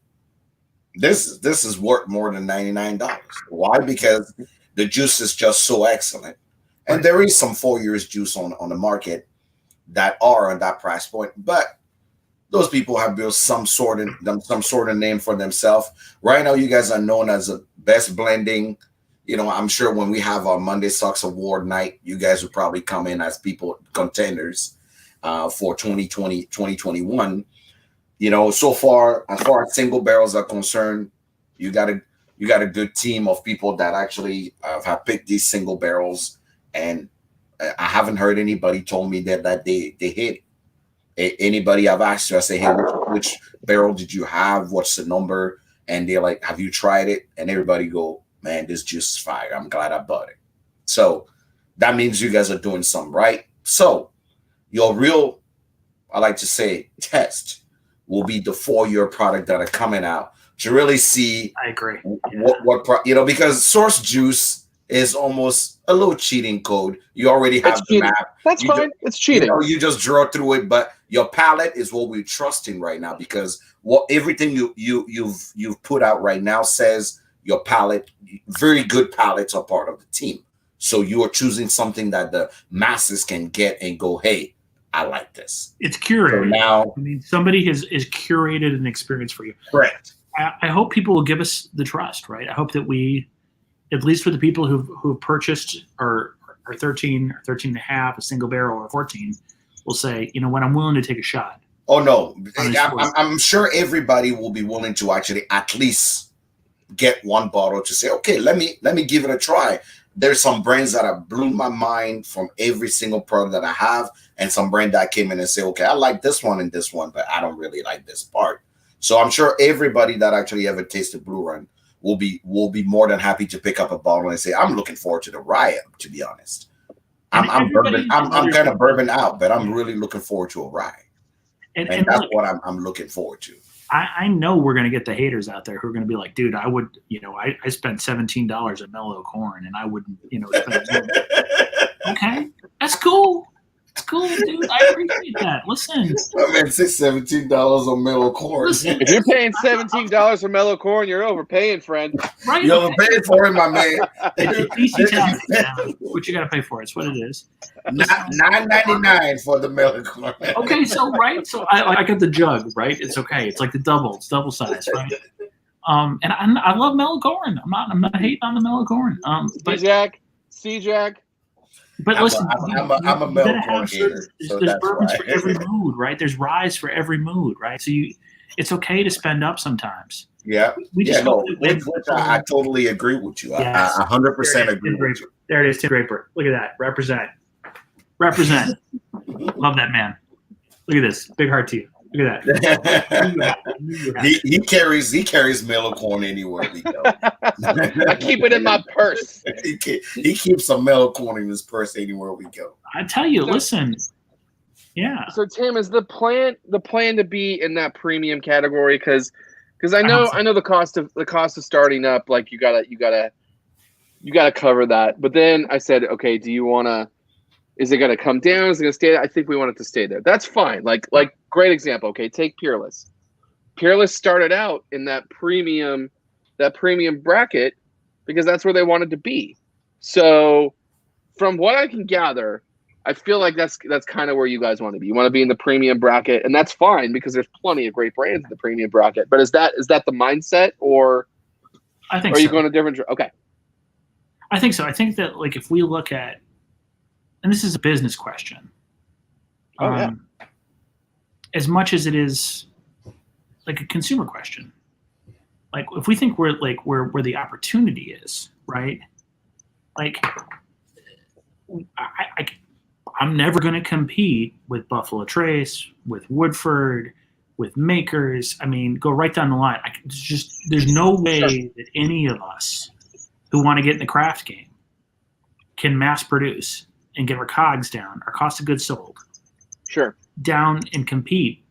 this is worth more than $99. Why? Because the juice is just so excellent. And there is some 4 years juice on the market that are on that price point, but those people have built some sort of name for themselves. Right now, you guys are known as the best blending. You know, I'm sure when we have our Monday Sucks Award night, you guys will probably come in as contenders for 2020, 2021. You know, so far as single barrels are concerned, you got a good team of people that actually have picked these single barrels, and I haven't heard anybody told me that they hit it. Anybody I've asked you, I say, hey, which barrel did you have? What's the number? And they're like, have you tried it? And everybody go, man, this juice is fire. I'm glad I bought it. So that means you guys are doing something right. So your real, I like to say, test will be the 4-year product that are coming out to really see. I agree. Because source juice is almost a little cheating code. You already have the map. That's fine. It's cheating. You just draw through it, but your palette is what we're trusting right now, because everything you've put out right now says your palette, very good palettes are part of the team. So you are choosing something that the masses can get and go, hey, I like this. It's curated. So now, I mean, somebody is curated an experience for you. Correct. I hope people will give us the trust, right? I hope that we, at least for the people who've purchased or 13 or 13 and a half, a single barrel, or 14, will say, you know what, I'm willing to take a shot. Oh, no. I'm sure everybody will be willing to actually at least get one bottle to say, okay, let me give it a try. There's some brands that have blew my mind from every single product that I have, and some brand that came in and say, okay, I like this one and this one, but I don't really like this part. So I'm sure everybody that actually ever tasted Blue Run will be more than happy to pick up a bottle and say, I'm looking forward to the rye, to be honest. I'm kind of bourbon out, but I'm really looking forward to a rye. And that's look, what I'm looking forward to. I know we're going to get the haters out there who are going to be like, dude, I would, I spent $17 at Mellow Corn and I wouldn't, spend okay, that's cool. It's cool, dude. I appreciate that. Listen. I mean, $17 on Mellow Corn. Listen. If you're paying $17 for Mellow Corn, you're overpaying, friend. Right? You're overpaying for it, my man. What you got to pay for? It's what it is. $9.99 for the Mellow Corn. Okay, so I got the jug, right? It's okay. It's like the double. It's double size, right? And I love Mellow Corn. I'm not hating on the Mellow Corn. C-Jack. But listen, I'm a Mellow Corn hater. There's bourbons for every mood, right? There's ryes for every mood, right? So it's okay to spend up sometimes. Yeah. I totally agree with you. Yes. I 100% agree with you. There it is, Tim Draper. Look at that. Represent. Love that man. Look at this. Big heart to you. Look at that. He carries Mellow Corn anywhere we go. I keep it in my purse. He keeps some Mellow Corn in his purse anywhere we go. I tell you, listen. Yeah. So Tim, is the plan to be in that premium category? Because I know the cost of starting up, like you gotta cover that. But then I said, okay, is it gonna come down? Is it gonna stay there? I think we want it to stay there. That's fine. Like great example. Okay, take Peerless. Peerless started out in that premium bracket because that's where they wanted to be. So from what I can gather, I feel like that's kind of where you guys want to be. You want to be in the premium bracket, and that's fine because there's plenty of great brands in the premium bracket. But is that the mindset, or I think are you going a different? Okay, I think so. I think that if we look at, and this is a business question, as much as it is like a consumer question. Like if we think where the opportunity is, right? Like I'm never going to compete with Buffalo Trace, with Woodford, with makers. I mean, go right down the line. There's no way that any of us who want to get in the craft game can mass produce and get our COGS down, our cost of goods sold down, and compete.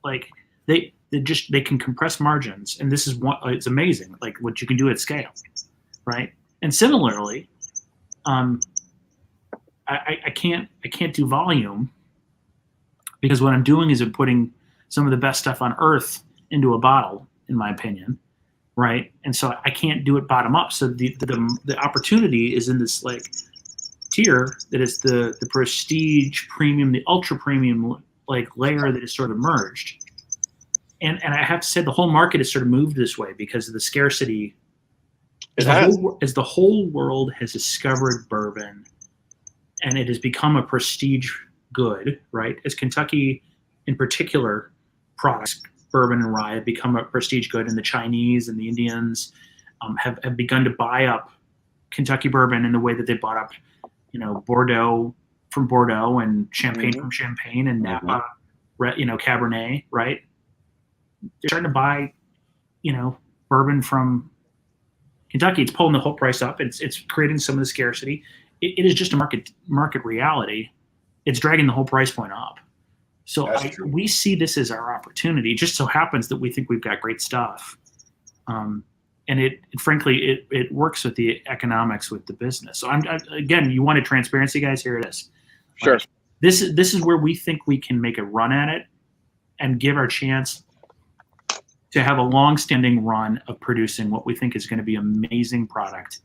Like they can compress margins, and this is what it's amazing, like what you can do at scale, right? And similarly, I can't do volume, because what I'm doing is I'm putting some of the best stuff on earth into a bottle, in my opinion, right? And so I can't do it bottom up. So the opportunity is in this like tier that is the prestige premium, the ultra premium like layer that is sort of merged. And I have to say the whole market has sort of moved this way because of the scarcity. As the whole world has discovered bourbon, and it has become a prestige good, right? As Kentucky, in particular, products, bourbon and rye, have become a prestige good, and the Chinese and the Indians have begun to buy up Kentucky bourbon in the way that they bought up, Bordeaux from Bordeaux and Champagne from Champagne and Napa, Cabernet, right? They're starting to buy, bourbon from Kentucky. It's pulling the whole price up. It's creating some of the scarcity. It is just a market reality. It's dragging the whole price point up. So we see this as our opportunity. It just so happens that we think we've got great stuff. And frankly, it works with the economics with the business. So again, you wanted transparency, guys? Here it is. Sure. This is where we think we can make a run at it and give our chance to have a long-standing run of producing what we think is going to be amazing product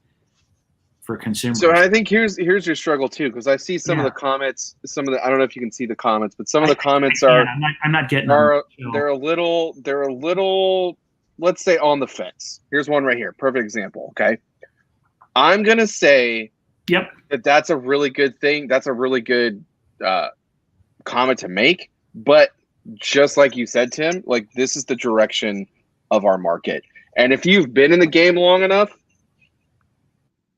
for consumers. So I think here's your struggle too, because I see some of the comments, I don't know if you can see the comments, but some of the comments are I'm not getting they're a little, let's say, on the fence. Here's one right here, perfect example. Okay, I'm gonna say that's a really good thing. That's a really good comment to make, but just like you said, Tim, like this is the direction of our market. And if you've been in the game long enough,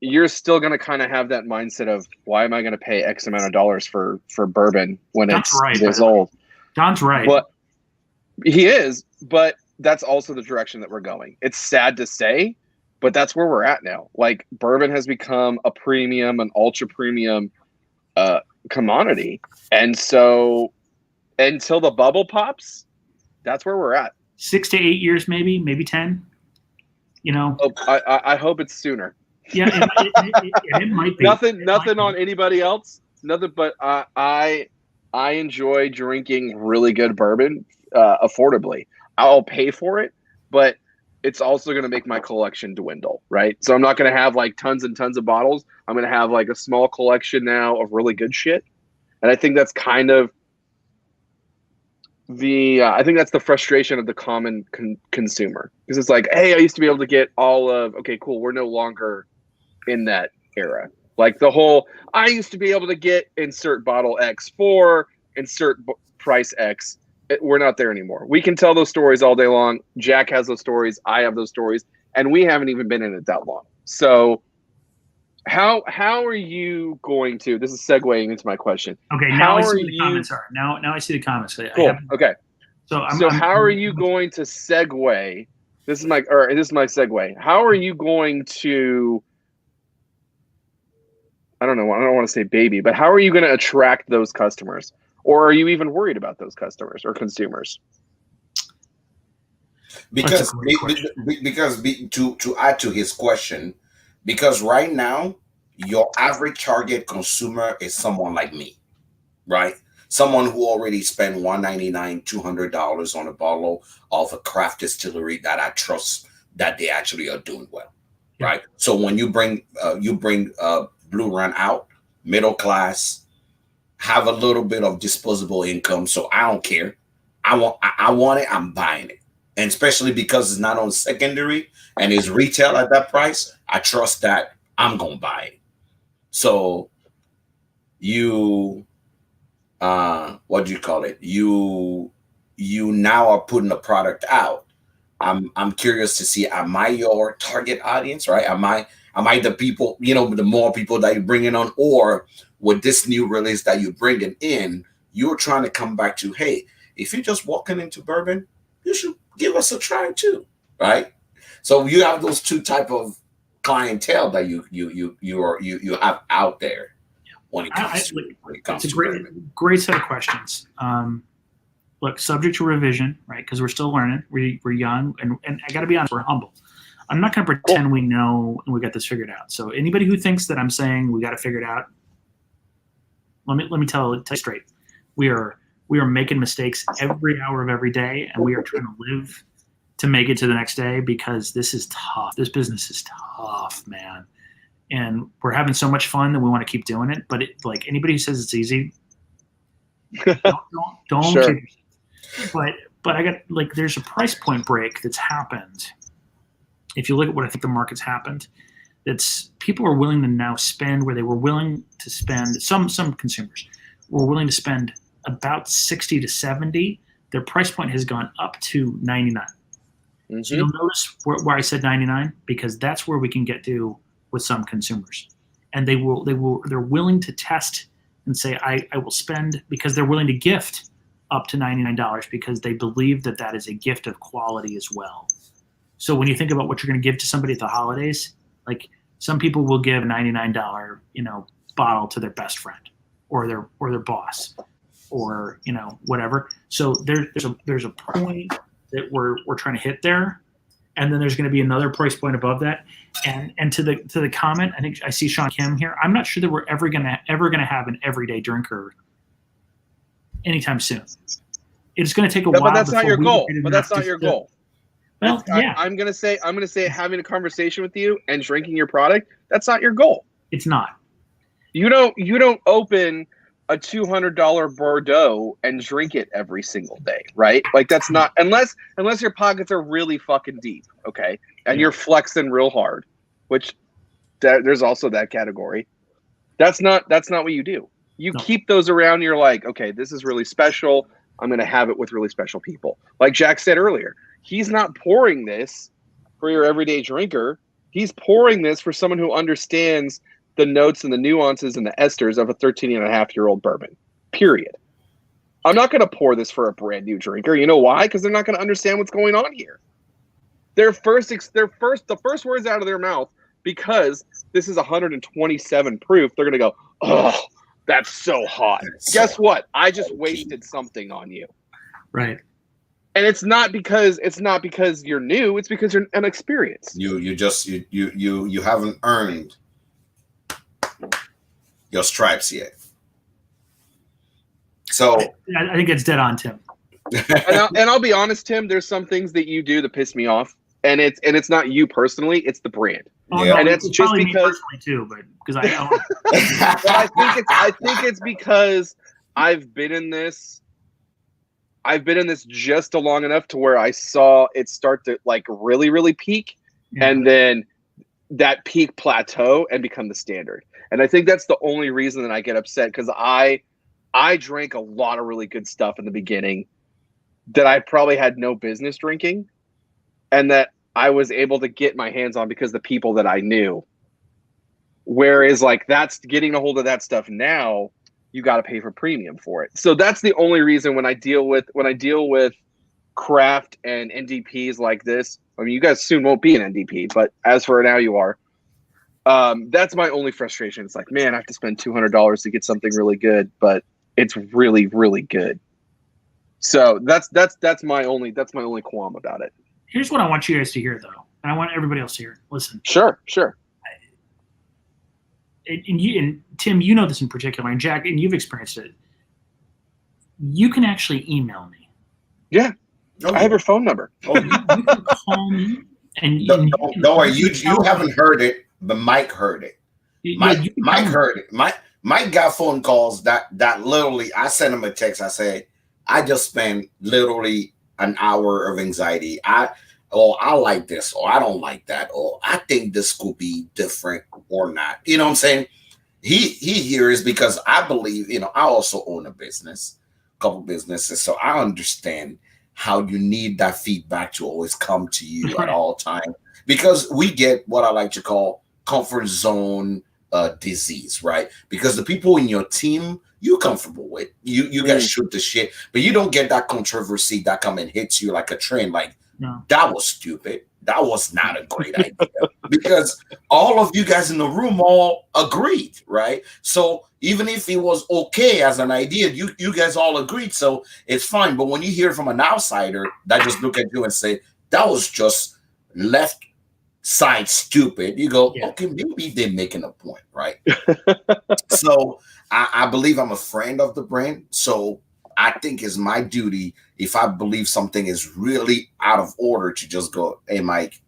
you're still going to kind of have that mindset of, why am I going to pay X amount of dollars for bourbon when it's this old? Don's right. But he is, but that's also the direction that we're going. It's sad to say, but that's where we're at now. Like bourbon has become a premium, an ultra premium commodity. And so until the bubble pops, that's where we're at. 6 to 8 years, maybe 10. I hope it's sooner. Yeah, it might be. Nothing on anybody else. Nothing, but I enjoy drinking really good bourbon affordably. I'll pay for it, but it's also going to make my collection dwindle, right? So I'm not going to have like tons and tons of bottles. I'm going to have like a small collection now of really good shit, and I think that's kind of I think that's the frustration of the common consumer, because it's like, hey, I used to be able to get all of, okay, cool. We're no longer in that era. Like the whole, I used to be able to get insert bottle X for insert price X. We're not there anymore. We can tell those stories all day long. Jack has those stories. I have those stories, and we haven't even been in it that long. So how are you going to, this is segueing into my question. Okay, now I see what the comments are. Now I see the comments. Cool. Okay. So how are you going to segue? This is my segue. How are you going to, I don't want to say baby, but how are you going to attract those customers? Or are you even worried about those customers or consumers? Because to add to his question, because right now your average target consumer is someone like me, right? Someone who already spent $199, $200 on a bottle of a craft distillery that I trust that they actually are doing well, right? So when you bring Blue Run out, middle class, have a little bit of disposable income, so I don't care. I want it. I'm buying it, and especially because it's not on secondary and it's retail at that price, I trust that I'm gonna buy it. So you, what do you call it? You now are putting a product out. I'm curious to see, am I your target audience, right? Am I the people, the more people that you're bringing on, or with this new release that you're bringing in, you're trying to come back to, hey, if you're just walking into bourbon, you should give us a try too, right? So you have those two type of clientele that you have out there when it comes it's a to bourbon. great set of questions. Look, subject to revision, right? Because we're still learning. We're young, and I got to be honest, we're humble. I'm not going to pretend we know and we got this figured out. So anybody who thinks that I'm saying we got to figure it out, let me tell you straight. We are making mistakes every hour of every day, and we are trying to live to make it to the next day, because this is tough. This business is tough, man. And we're having so much fun that we want to keep doing it. But like anybody who says it's easy, don't Sure. kid yourself. But I got, like, there's a price point break that's happened. If you look at what I think the market's happened, that's people are willing to now spend where they were willing to spend. Some consumers were willing to spend about 60 to 70. Their price point has gone up to 99. Mm-hmm. So you'll notice where I said 99, because that's where we can get to with some consumers, and they're willing to test and say I will spend, because they're willing to gift up to $99 because they believe that is a gift of quality as well. So when you think about what you're going to give to somebody at the holidays, like some people will give a $99 bottle to their best friend or their boss or whatever. So there's a point that we're trying to hit there, and then there's going to be another price point above that. And to the comment, I think I see Sean Kim here. I'm not sure that we're ever gonna have an everyday drinker anytime soon. It's going to take a while. But that's not your goal. But that's not your goal. Well, yeah. I'm gonna say having a conversation with you and drinking your product, that's not your goal. It's not. You don't open a $200 Bordeaux and drink it every single day, right? Like that's not, unless your pockets are really fucking deep, okay, and you're flexing real hard, which there's also that category. That's not what you do. You keep those around. You're like, okay, this is really special. I'm gonna have it with really special people. Like Jack said earlier, he's not pouring this for your everyday drinker. He's pouring this for someone who understands the notes and the nuances and the esters of a 13-and-a-half-year-old bourbon, period. I'm not going to pour this for a brand new drinker. You know why? Because they're not going to understand what's going on here. The first words out of their mouth, because this is 127 proof, they're going to go, oh, that's so hot. Guess what? I just wasted something on you. Right. And it's not because you're new. It's because you're inexperienced. You haven't earned your stripes yet. So I think it's dead on, Tim. and I'll be honest, Tim. There's some things that you do that piss me off, and it's not you personally. It's the brand. Oh, yeah. no, And it's just probably because me personally too, but because I think it's because I've been in this just long enough to where I saw it start to like really, really peak, and then that peak plateau and become the standard. And I think that's the only reason that I get upset, because I drank a lot of really good stuff in the beginning that I probably had no business drinking, and that I was able to get my hands on because the people that I knew. Whereas like that's getting a hold of that stuff now, you got to pay for premium for it. So that's the only reason when I deal with craft and NDPs like this. I mean, you guys soon won't be an NDP, but as for now, you are. That's my only frustration. It's like, man, I have to spend $200 to get something really good, but it's really, really good. So that's my only qualm about it. Here's what I want you guys to hear, though, and I want everybody else to hear. Listen. Sure. And Tim, you know this in particular, and Jack, and you've experienced it. You can actually email me. Yeah. I have your phone number. You can call me, and don't worry. You haven't heard it, but Mike heard it. Mike heard it. Mike got phone calls that literally. I sent him a text. I said, I just spent literally an hour of anxiety. I like this, or I don't like that, or I think this could be different or not. You know what I'm saying? He hears because I believe. I also own a couple businesses, so I understand how you need that feedback to always come to you at all time, because we get what I like to call comfort zone disease, right? Because the people in your team you're comfortable with, you guys shoot the shit, but you don't get that controversy that come and hits you like a train. Like that was stupid. That was not a great idea because all of you guys in the room all agreed, right? So even if it was okay as an idea, you guys all agreed, so it's fine. But when you hear from an outsider that just look at you and say that was just left side stupid, you go, okay, maybe they're making a point, right? So I believe I'm a friend of the brand, so I think it's my duty, if I believe something is really out of order, to just go, hey, Mike,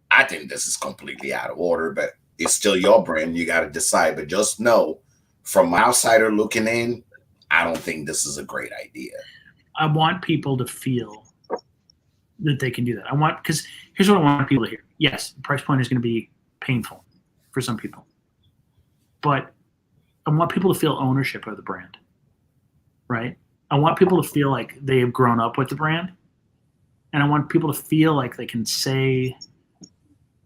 I think this is completely out of order, but it's still your brand. You got to decide. But just know, from an outsider looking in, I don't think this is a great idea. I want people to feel that they can do that. Because here's what I want people to hear. Yes, the price point is going to be painful for some people, but I want people to feel ownership of the brand, right? I want people to feel like they have grown up with the brand, and I want people to feel like they can say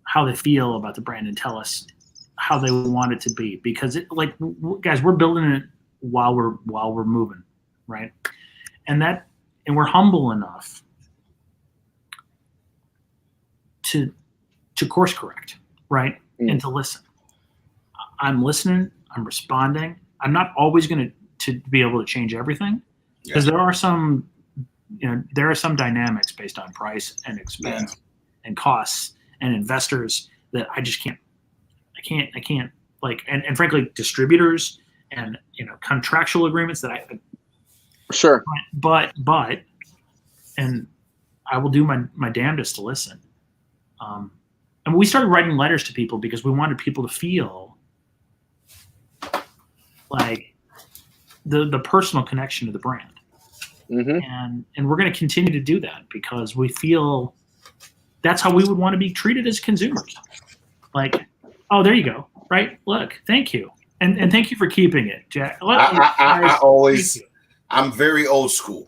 how they feel about the brand and tell us how they want it to be. Because guys, we're building it while we're moving, right? And we're humble enough to course correct, right? And to listen. I'm listening. I'm responding. I'm not always going to be able to change everything. Because there are some dynamics based on price and expense and costs and investors that I just can't and frankly distributors and contractual agreements that but and I will do my damnedest to listen. And we started writing letters to people because we wanted people to feel like the personal connection to the brand. And we're going to continue to do that because we feel that's how we would want to be treated as consumers. Like, oh, there you go. Right. Look, thank you. And thank you for keeping it, Jack. I'm very old school.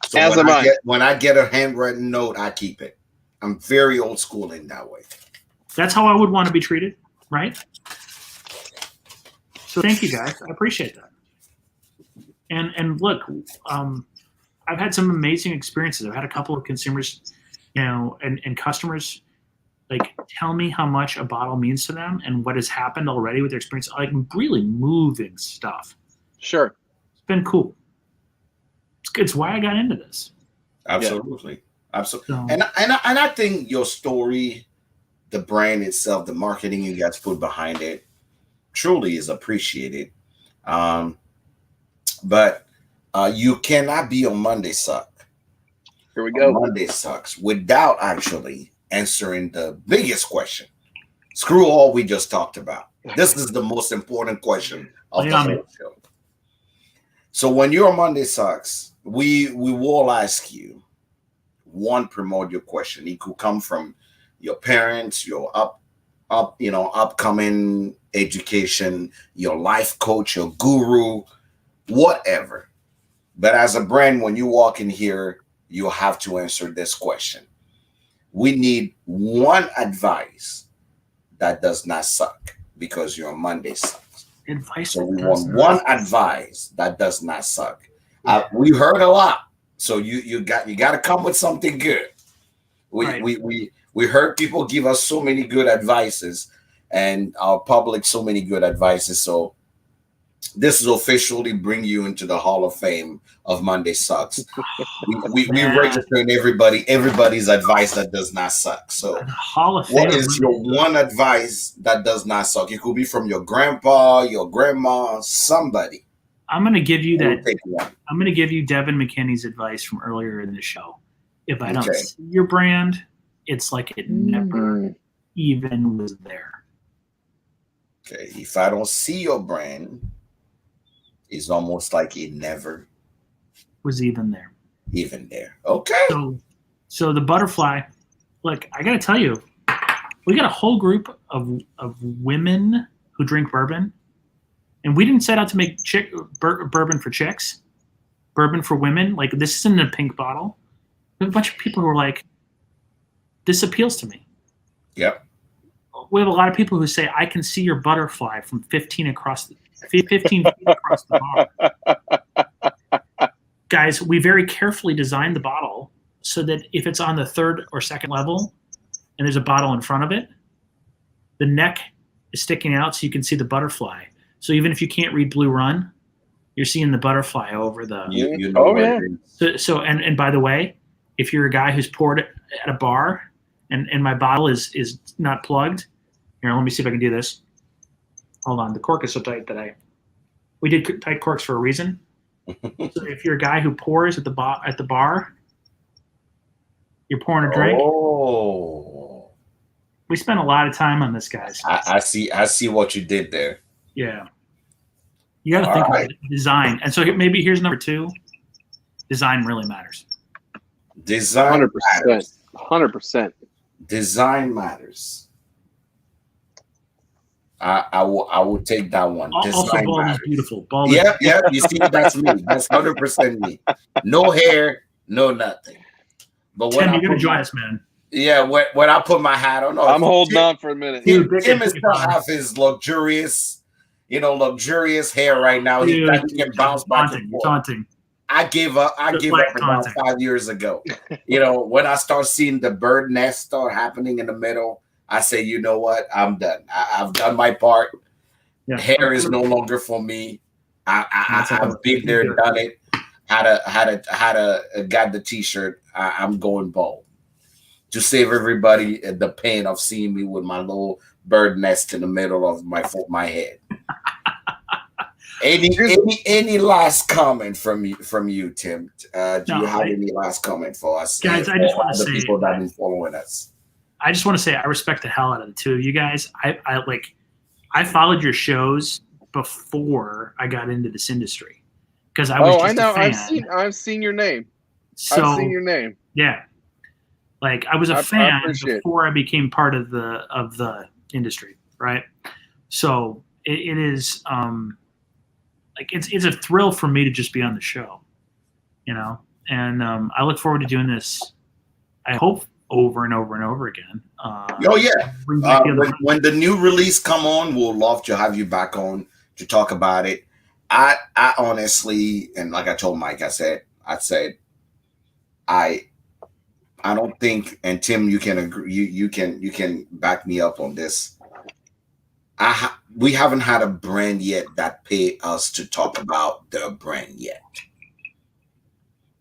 So as when I get a handwritten note, I keep it. I'm very old school in that way. That's how I would want to be treated. Right. So thank you guys. I appreciate that. And look, I've had some amazing experiences. I've had a couple of consumers, and customers like tell me how much a bottle means to them and what has happened already with their experience. Like really moving stuff. Sure, it's been cool. It's why I got into this. Absolutely, absolutely. So, and I think your story, the brand itself, the marketing you guys put behind it, truly is appreciated. But you cannot be on Monday Suck. Here we go. Monday Sucks without actually answering the biggest question. Screw all we just talked about. This is the most important question of the whole show. So when you're on Monday Sucks, we will ask you one primordial question. It could come from your parents, your upcoming education, your life coach, your guru, whatever. But as a brand, when you walk in here, you have to answer this question. We need one advice that does not suck because your Monday sucks. Advice. So we want one advice that does not suck. We heard a lot, so you got to come with something good. We heard people give us so many good advices, and our public so many good advices. So this is officially bring you into the Hall of Fame of Monday Sucks. We registering everybody's advice that does not suck. So Hall of Fame. What is your one advice that does not suck? It could be from your grandpa, your grandma, somebody. I'm going to give you that. I'm going to give you Devin McKinney's advice from earlier in the show. If I don't see your brand, it's like it never even was there. Okay. If I don't see your brand, it's almost like it never was even there. Okay. So the butterfly, look, I got to tell you, we got a whole group of women who drink bourbon, and we didn't set out to make bourbon for chicks, bourbon for women. Like, this isn't a pink bottle. There's a bunch of people who are like, this appeals to me. Yep. we have a lot of people who say, I can see your butterfly from 15 feet across the bar. Guys, we very carefully designed the bottle so that if it's on the third or second level and there's a bottle in front of it, the neck is sticking out so you can see the butterfly. So even if you can't read Blue Run, you're seeing the butterfly over the. You know what it is. So and by the way, if you're a guy who's poured it at a bar and my bottle is not plugged, here, let me see if I can do this. Hold on, the cork is so tight that we did tight corks for a reason. So if you're a guy who pours at the bar, you're pouring a drink. Oh, we spent a lot of time on this, guys. I see what you did there. Yeah, you got to think about design. And so maybe here's number 2. Design really matters. Design 100%. Design matters. I will take that one. Also, bald is beautiful. Bald yeah. You see, that's me. That's 100% me. No hair, no nothing. But when Tim, you're gonna join us, man. Yeah, when I put my hat on, I'm holding on for a minute. Tim is still have his luxurious hair right now. He can bounce back and forth. Taunting. I gave up about 5 years ago. When I start seeing the bird nest start happening in the middle, I say, you know what? I'm done. I've done my part. Yeah. Hair is no longer for me. I've been there, done it. Got the T-shirt. I'm going bald to save everybody the pain of seeing me with my little bird nest in the middle of my head. Any last comment from you, Tim? Do you have any last comment for us, guys? I just want to say, people that have been following us. I just want to say I respect the hell out of the two of you guys. I followed your shows before I got into this industry because I was just a fan. I've seen your name. So, I've seen your name. Yeah, I was a fan before I became part of the industry, right? So it is it's a thrill for me to just be on the show, and I look forward to doing this. I hope over and over and over again. When the new release come on, we'll love to have you back on to talk about it. I honestly, and like I told Mike, I said I don't think, and Tim, you can agree, you can back me up on this. We haven't had a brand yet that pay us to talk about the brand yet.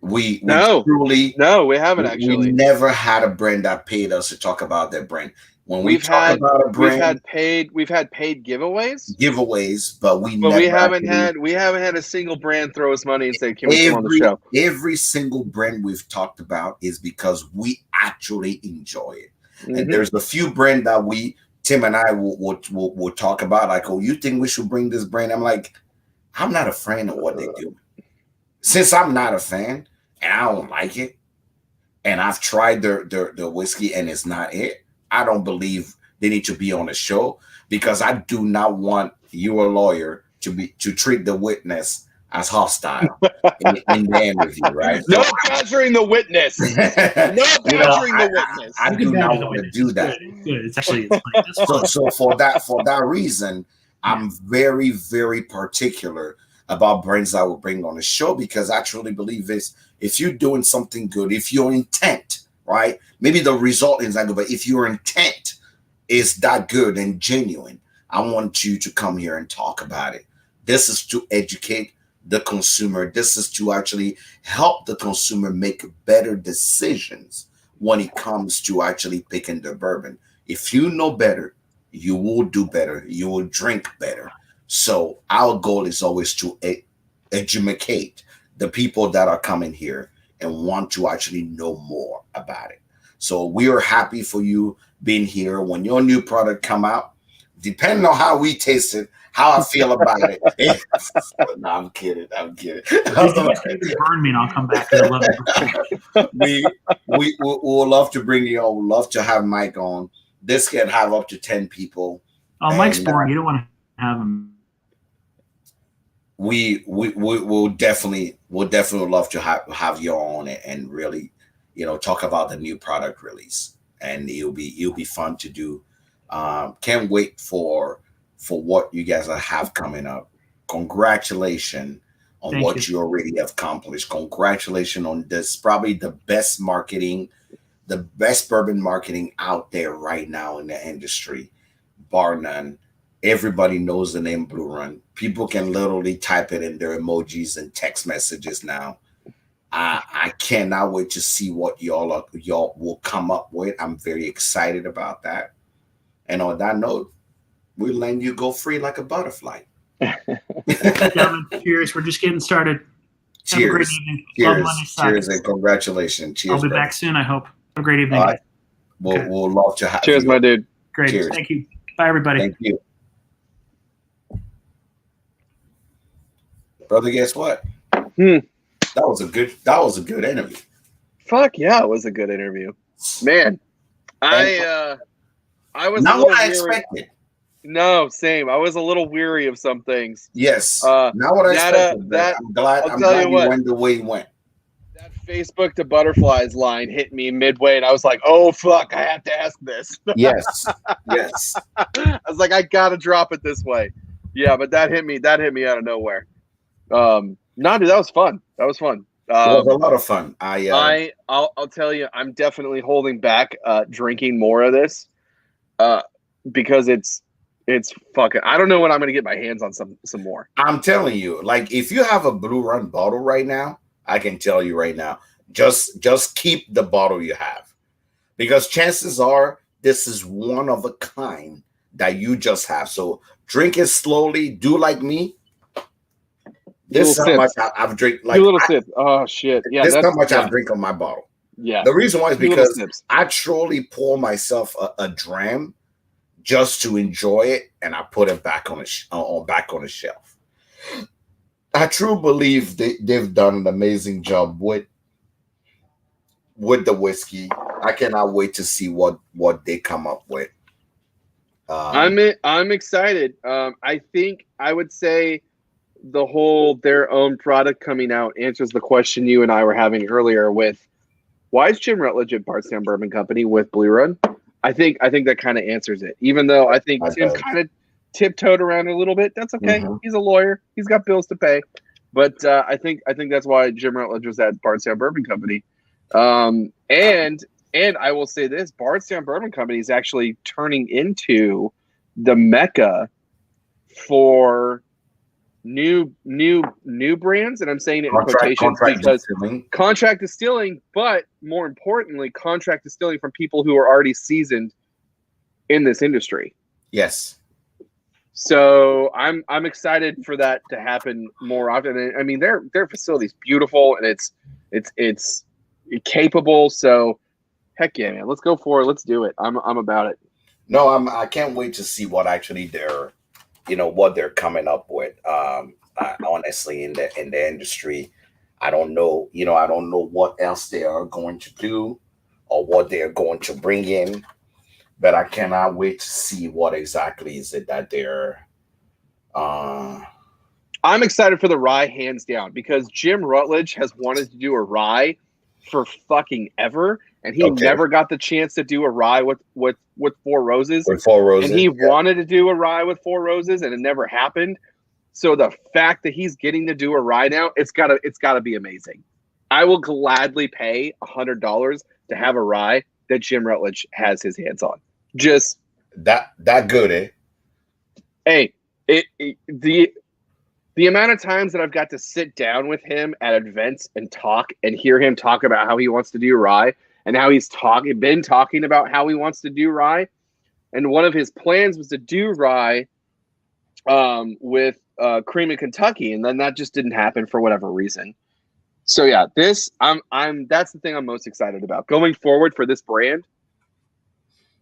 We haven't actually. We never had a brand that paid us to talk about their brand. When we've had paid giveaways, but we haven't had a single brand throw us money and say, "Can we come on the show?" Every single brand we've talked about is because we actually enjoy it. Mm-hmm. And there's a few brands that Tim and I will talk about, like, "Oh, you think we should bring this brand?" I'm like, I'm not a fan of what they do. Since I'm not a fan and I don't like it, and I've tried their whiskey and it's not it, I don't believe they need to be on a show, because I do not want you, a lawyer, to treat the witness as hostile in the interview, right? No badgering the witness. No badgering the witness. I do not want to do that. It's actually so for that reason, I'm very, very particular about brands I will bring on the show, because I truly believe this. If you're doing something good, if your intent, right, maybe the result is not good, but if your intent is that good and genuine, I want you to come here and talk about it. This is to educate the consumer. This is to actually help the consumer make better decisions when it comes to actually picking the bourbon. If you know better, you will do better. You will drink better. So our goal is always to educate the people that are coming here and want to actually know more about it. So we are happy for you being here. When your new product come out, depending on how we taste it, how I feel about it. No, I'm kidding. Burn me and I'll come back. We will love to bring you on. We'll love to have Mike on. This can have up to 10 people. Oh, Mike's boring. You don't want to have him. We'll definitely love to have you on it and really, talk about the new product release. And it'll be fun to do Can't wait for what you guys have coming up. Congratulations on Thank what you. you already have accomplished. Congratulations on this, probably the best marketing, the best bourbon marketing out there right now in the industry, bar none. Everybody knows the name Blue Run. People can literally type it in their emojis and text messages now. I cannot wait to see what y'all will come up with. I'm very excited about that. And on that note, we're letting you go free like a butterfly. Gentlemen, cheers. We're just getting started. Have a great Cheers. evening. Love Monday Cheers. Sucks. Cheers and congratulations. Cheers. I'll be brother. back soon, I hope. Have a great evening. All right. Guys. Okay. We'll love to have Cheers, you. my dude. Great. Cheers. Thank you. Bye, everybody. Thank you. Brother, guess what? That was a good interview. Fuck yeah, it was a good interview. Man, I was not a little what I weary. expected. No, same. I was a little weary of some things. Yes. Not what I expected. I'm glad you went the way you went. That Facebook to butterflies line hit me midway, and I was like, "Oh fuck, I have to ask this." Yes. Yes. I was like, "I gotta drop it this way." Yeah, but that hit me. That hit me out of nowhere. No, dude, that was fun. That was fun. It was a lot of fun. I'll tell you, I'm definitely holding back drinking more of this, because it's fucking. I don't know when I'm gonna get my hands on some more. I'm telling you, like if you have a Blue Run bottle right now, I can tell you right now, just keep the bottle you have, because chances are this is one of a kind that you just have. So drink it slowly. Do like me. This is how much I've drank. Like little sip. Oh shit! Yeah, this is how much I've drank on my bottle. Yeah. The reason why is because I truly pour myself a dram just to enjoy it, and I put it back on the shelf. I truly believe they've done an amazing job with the whiskey. I cannot wait to see what they come up with. I'm excited. I think I would say the whole their own product coming out answers the question you and I were having earlier with why is Jim Rutledge at Bardstown Bourbon Company with Blue Run? I think that kind of answers it. Even though I think Tim kind of tiptoed around it a little bit. That's okay. Mm-hmm. He's a lawyer. He's got bills to pay. But I think that's why Jim Rutledge was at Bardstown Bourbon Company. And I will say this, Bardstown Bourbon Company is actually turning into the mecca for new brands, and I'm saying it in quotations because contract distilling, but more importantly, contract distilling from people who are already seasoned in this industry. Yes. So I'm excited for that to happen more often. I mean, their facility is beautiful and it's capable. So heck yeah, man, let's go for it. Let's do it. I'm about it. No, I can't wait to see what actually what they're coming up with. Honestly, in the industry, I don't know. I don't know what else they are going to do or what they are going to bring in, but I cannot wait to see what exactly is it that they're. I'm excited for the rye, hands down, because Jim Rutledge has wanted to do a rye for fucking ever, and he never got the chance to do a rye with Four Roses. With Four Roses, and he wanted to do a rye with Four Roses, and it never happened. So the fact that he's getting to do a rye now, it's gotta be amazing. I will gladly pay $100 to have a rye that Jim Rutledge has his hands on. Just that good, eh? Hey, the amount of times that I've got to sit down with him at events and talk and hear him talk about how he wants to do rye and how he's been talking about how he wants to do rye. And one of his plans was to do rye with Cream in Kentucky, and then that just didn't happen for whatever reason. So yeah, that's the thing I'm most excited about going forward for this brand.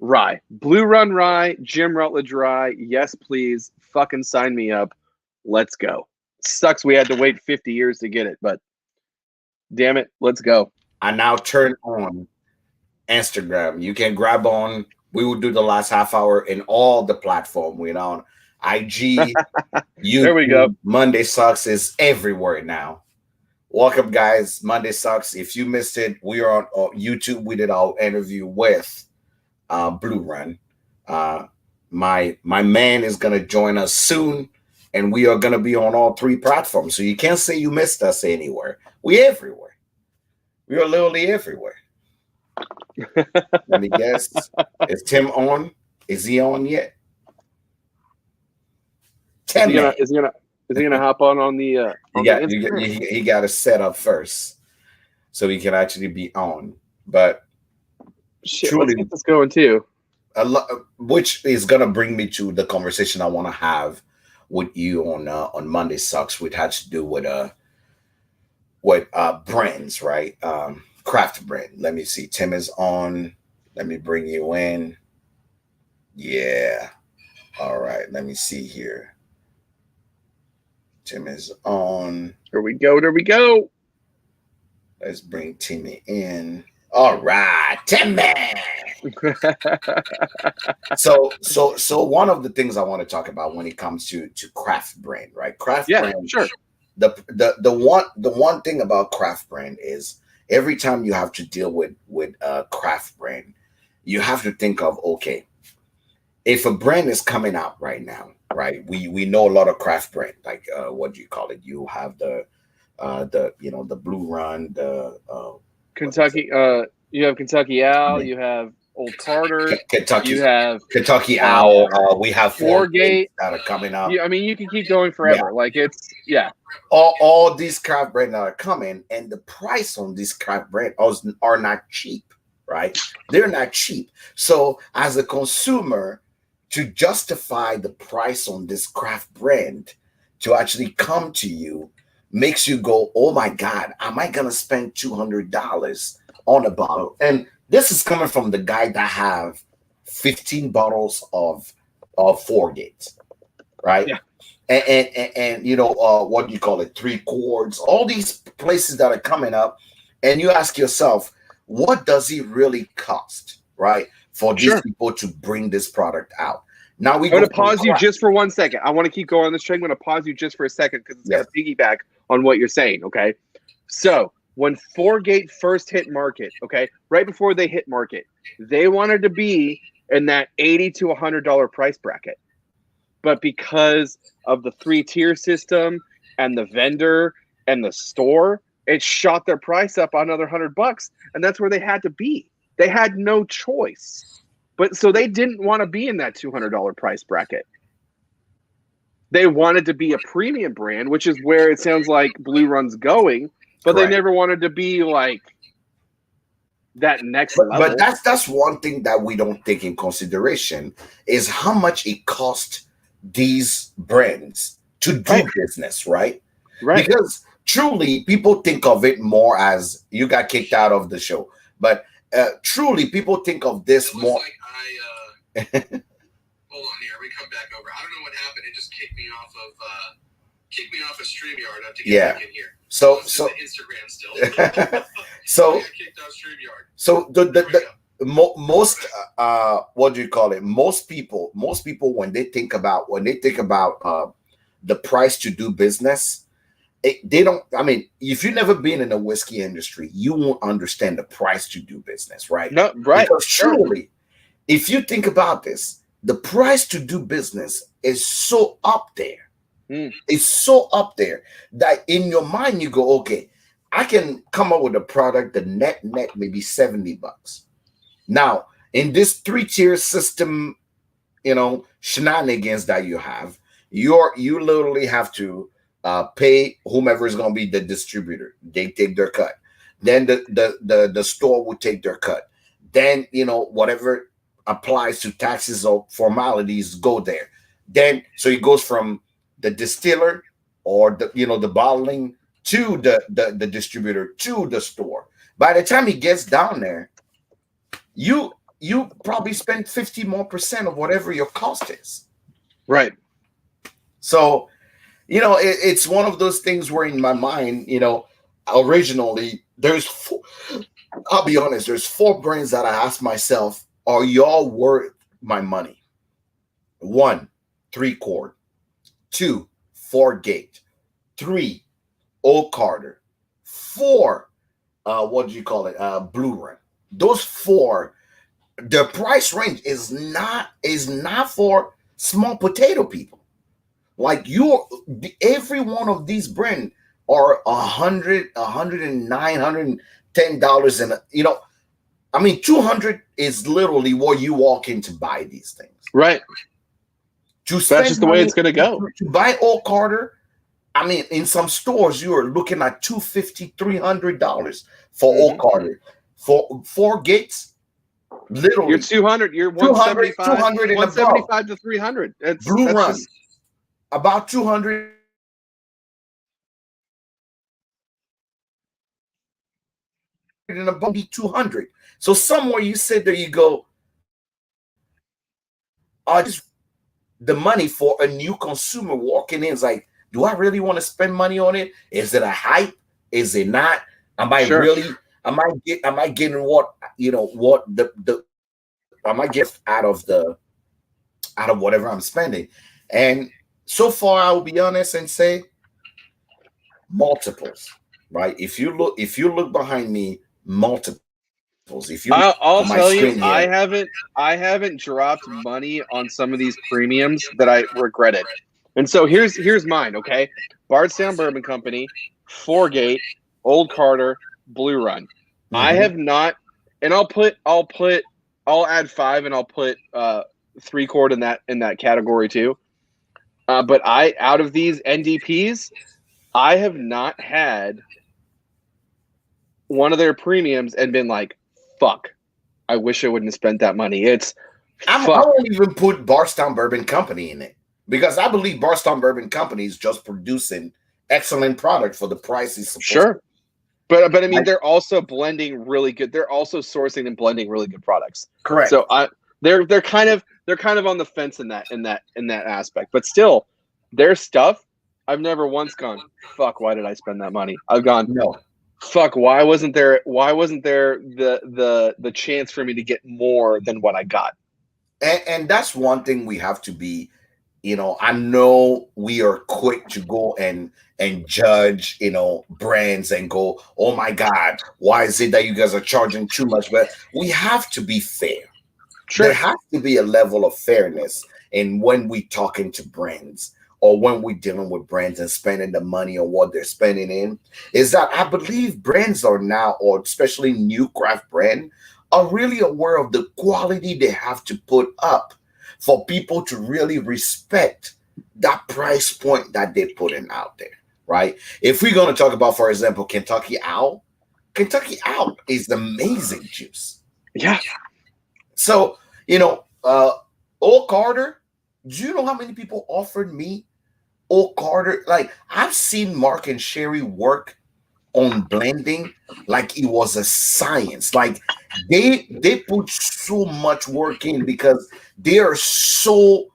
Rye, Blue Run rye, Jim Rutledge rye. Yes, please, fucking sign me up. Let's go. Sucks we had to wait 50 years to get it, but damn it, let's go. I now turn on Instagram. You can grab on. We will do the last half hour in all the platform. We're on IG, YouTube. There we go. Monday Sucks is everywhere now. Welcome, guys. Monday Sucks. If you missed it, we are on YouTube. We did our interview with Blue Run. My man is gonna join us soon, and we are gonna be on all three platforms. So you can't say you missed us anywhere. We everywhere. We are literally everywhere. Let me guess. Is Tim on? Is he on yet? Is he Man. gonna hop on the Instagram? He got to set up first so he can actually be on. But Shit, truly, let's get this going too. Which is gonna bring me to the conversation I want to have with you on Monday Sucks, which has to do with brands, right? Craft brand. Let me see. Tim is on. Let me bring you in. Yeah. All right. Let me see here. Tim is on. There we go. Let's bring Timmy in. All right, Timmy. So one of the things I want to talk about when it comes to craft brand, right? Craft Yeah, brand. sure. The one thing about craft brand is every time you have to deal with craft brand, you have to think of, okay, if a brand is coming out right now, right? We know a lot of craft brand, like what do you call it? You have the the Blue Run, the Kentucky. You have Kentucky Owl. You have Old Carter. Kentucky, You have Kentucky Owl. We have four Gate that are coming up. I mean, you can keep going forever. Like it's all these craft brands that are coming, and the price on these craft brands are not cheap, right? They're not cheap. So as a consumer, to justify the price on this craft brand to actually come to you makes you go, oh my God, am I gonna spend $200 on a bottle? And this is coming from the guy that have 15 bottles of Four Gates, right? Yeah. And what do you call it? Three Chords, all these places that are coming up, and you ask yourself, what does it really cost, right? For these people to bring this product out. Now I'm going to pause you just for 1 second. I want to keep going on this train. I'm going to pause you just for a second because it's going to piggyback on what you're saying, okay? So when Four Gate first hit market, okay, right before they hit market, they wanted to be in that $80 to $100 price bracket. But because of the 3-tier system and the vendor and the store, it shot their price up another $100, and that's where they had to be. They had no choice. But so they didn't want to be in that $200 price bracket. They wanted to be a premium brand, which is where it sounds like Blue Run's going, but Correct. They never wanted to be like that next level. But that's one thing that we don't take in consideration is how much it costs these brands to do business, right? Right. Because truly, people think of it more as you got kicked out of the show, but truly, people think of this more. Like hold on here. Let me come back over. I don't know what happened. It just kicked me off of StreamYard to get back in here. So Instagram still. So I got kicked off StreamYard. So most what do you call it? Most people when they think about the price to do business, they don't. I mean, if you've never been in the whiskey industry, you won't understand the price to do business, right? No, right. Because truly, if you think about this, the price to do business is so up there. It's so up there that in your mind you go, okay, I can come up with a product, the net maybe $70. Now, in this 3-tier system, shenanigans that you have, you literally have to pay whomever is going to be the distributor. They take their cut. Then the store will take their cut. Then whatever applies to taxes or formalities go there. Then so it goes from the distiller or the bottling to the distributor to the store. By the time he gets down there, you probably spend 50% more of whatever your cost is. Right. So, it's one of those things where in my mind, originally I'll be honest, there's 4 brands that I asked myself, are y'all worth my money? 1, 3 Chord. 2, Four Gate. 3, Old Carter. 4, what do you call it? Blue Run. Those 4 the price range is not for small potato people. Like every one of these brands are $109, $110, and I mean, 200 is literally where you walk in to buy these things. Right. That's just the way it's going to go. To buy Old Carter, I mean, in some stores, you are looking at $250, $300 for Old Carter. For 4 gates, literally. You're 200. You're 175. 200 175 to 300. Blue Run. About 200. And above 200. So somewhere you sit there, you go, the money for a new consumer walking in is like, do I really want to spend money on it? Is it a hype? Is it not? Am I really? Am I getting what am I getting out of whatever I'm spending? And so far, I'll be honest and say multiples. Right? If you look behind me, multiples. I'll tell you, here, I haven't dropped money on some of these premiums that I regretted. And so here's mine, okay? Bardstown Bourbon Company, 4-Gate, Old Carter, Blue Run. Mm-hmm. I have not, and I'll add 5 and I'll put 3-Quart in that category too. But out of these NDPs, I have not had one of their premiums and been like, fuck, I wish I wouldn't have spent that money. I won't even put Bardstown Bourbon Company in it because I believe Bardstown Bourbon Company is just producing excellent product for the price it's supposed to. But I mean, they're also blending really good. They're also sourcing and blending really good products. Correct. So they're kind of on the fence in that aspect. But still, their stuff, I've never once gone, fuck, why did I spend that money? I've gone, no. Fuck, why wasn't there the chance for me to get more than what I got? And that's one thing we have to be, I know we are quick to go and judge, brands and go, oh my God, why is it that you guys are charging too much? But we have to be fair. Sure. There has to be a level of fairness in when we talking to brands or when we're dealing with brands and spending the money on what they're spending in, is that I believe brands are now, or especially new craft brand, are really aware of the quality they have to put up for people to really respect that price point that they're putting out there, right? If we're going to talk about, for example, Kentucky Owl is amazing juice. Yeah. So, Old Carter, do you know how many people offered me Old Carter? Like, I've seen Mark and Sherry work on blending like it was a science. Like they put so much work in because they're so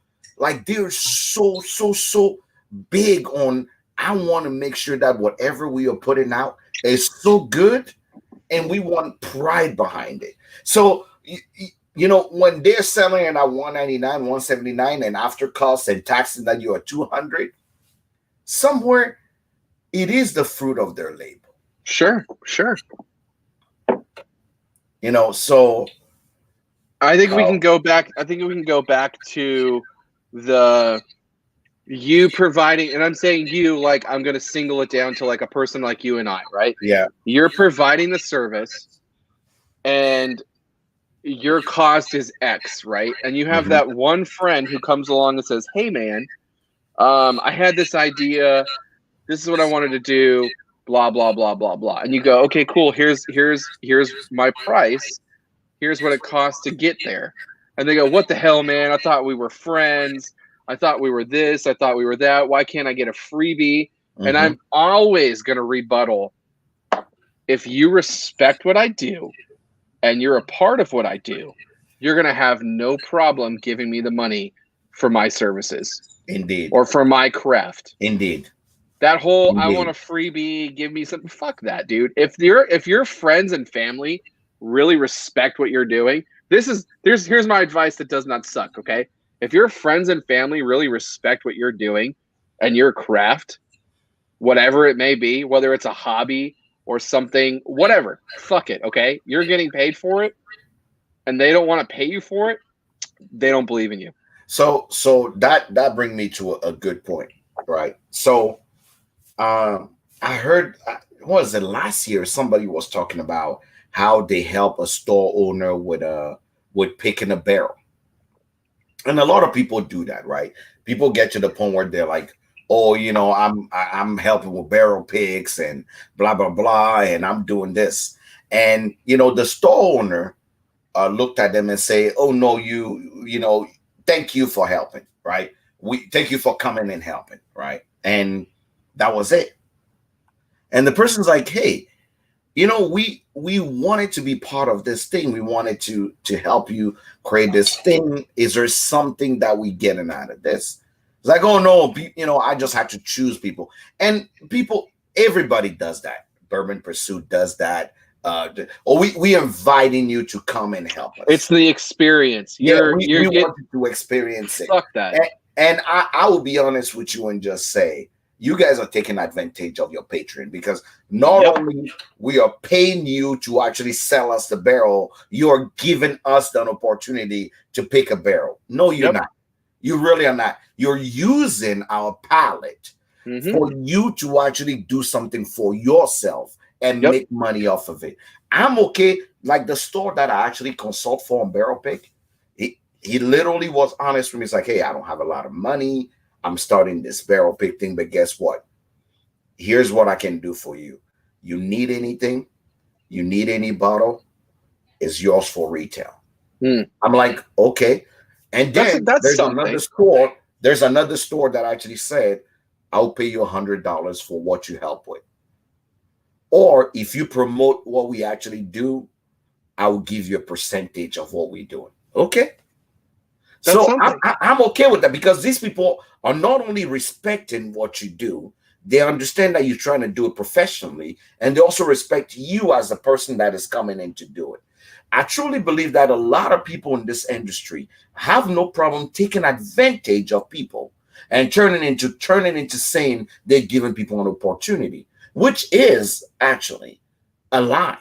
big on, I want to make sure that whatever we are putting out is so good and we want pride behind it. So when they're selling it at $199, $179, and after costs and taxes that you are $200, somewhere it is the fruit of their labor. Sure. So I think we can go back. I think we can go back to you providing, and I'm saying you, like, I'm going to single it down to like a person like you and I, right? Yeah. You're providing the service and your cost is X, right? And you have that one friend who comes along and says, hey man, I had this idea. This is what I wanted to do. Blah, blah, blah, blah, blah. And you go, okay, cool. Here's my price. Here's what it costs to get there. And they go, what the hell, man? I thought we were friends. I thought we were this. I thought we were that. Why can't I get a freebie? And I'm always going to rebuttal. If you respect what I do and you're a part of what I do, you're going to have no problem giving me the money for my services. Indeed. Or for my craft. Indeed. That whole I want a freebie, give me something. Fuck that, dude. If your friends and family really respect what you're doing, here's my advice that does not suck, okay? If your friends and family really respect what you're doing and your craft, whatever it may be, whether it's a hobby or something, whatever, fuck it, okay? You're getting paid for it. and they don't want to pay you for it, they don't believe in you. So that brings me to a good point, right? So I heard, what was it, last year? Somebody was talking about how they help a store owner with picking a barrel, and a lot of people do that, right? People get to the point where they're like, "Oh, I'm helping with barrel picks and blah blah blah, and I'm doing this," and the store owner looked at them and say, "Oh no, thank you for helping, right? We thank you for coming and helping, right?" And that was it. And the person's like, "Hey, we wanted to be part of this thing. We wanted to help you create this thing. Is there something that we getting out of this?" It's like, "Oh no, I just had to choose people." And everybody does that. Bourbon Pursuit does that. We inviting you to come and help us. It's the experience. We wanted to experience it. Fuck that. And I will be honest with you and just say, you guys are taking advantage of your Patreon, because not only we are paying you to actually sell us the barrel, you are giving us the opportunity to pick a barrel. No, you're not. You really are not. You're using our palette for you to actually do something for yourself and make money off of it. I'm okay. Like the store that I actually consult for on barrel pick, he literally was honest with me. He's like, "Hey, I don't have a lot of money. I'm starting this barrel pick thing, but guess what? Here's what I can do for you. You need anything? You need any bottle? It's yours for retail." I'm like, okay. And then there's another store. There's another store that actually said, "I'll pay you $100 for what you help with. Or if you promote what we actually do, I will give you a percentage of what we're doing." Okay. So I'm okay with that, because these people are not only respecting what you do, they understand that you're trying to do it professionally, and they also respect you as a person that is coming in to do it. I truly believe that a lot of people in this industry have no problem taking advantage of people and turning into saying they're giving people an opportunity, which is actually a lie.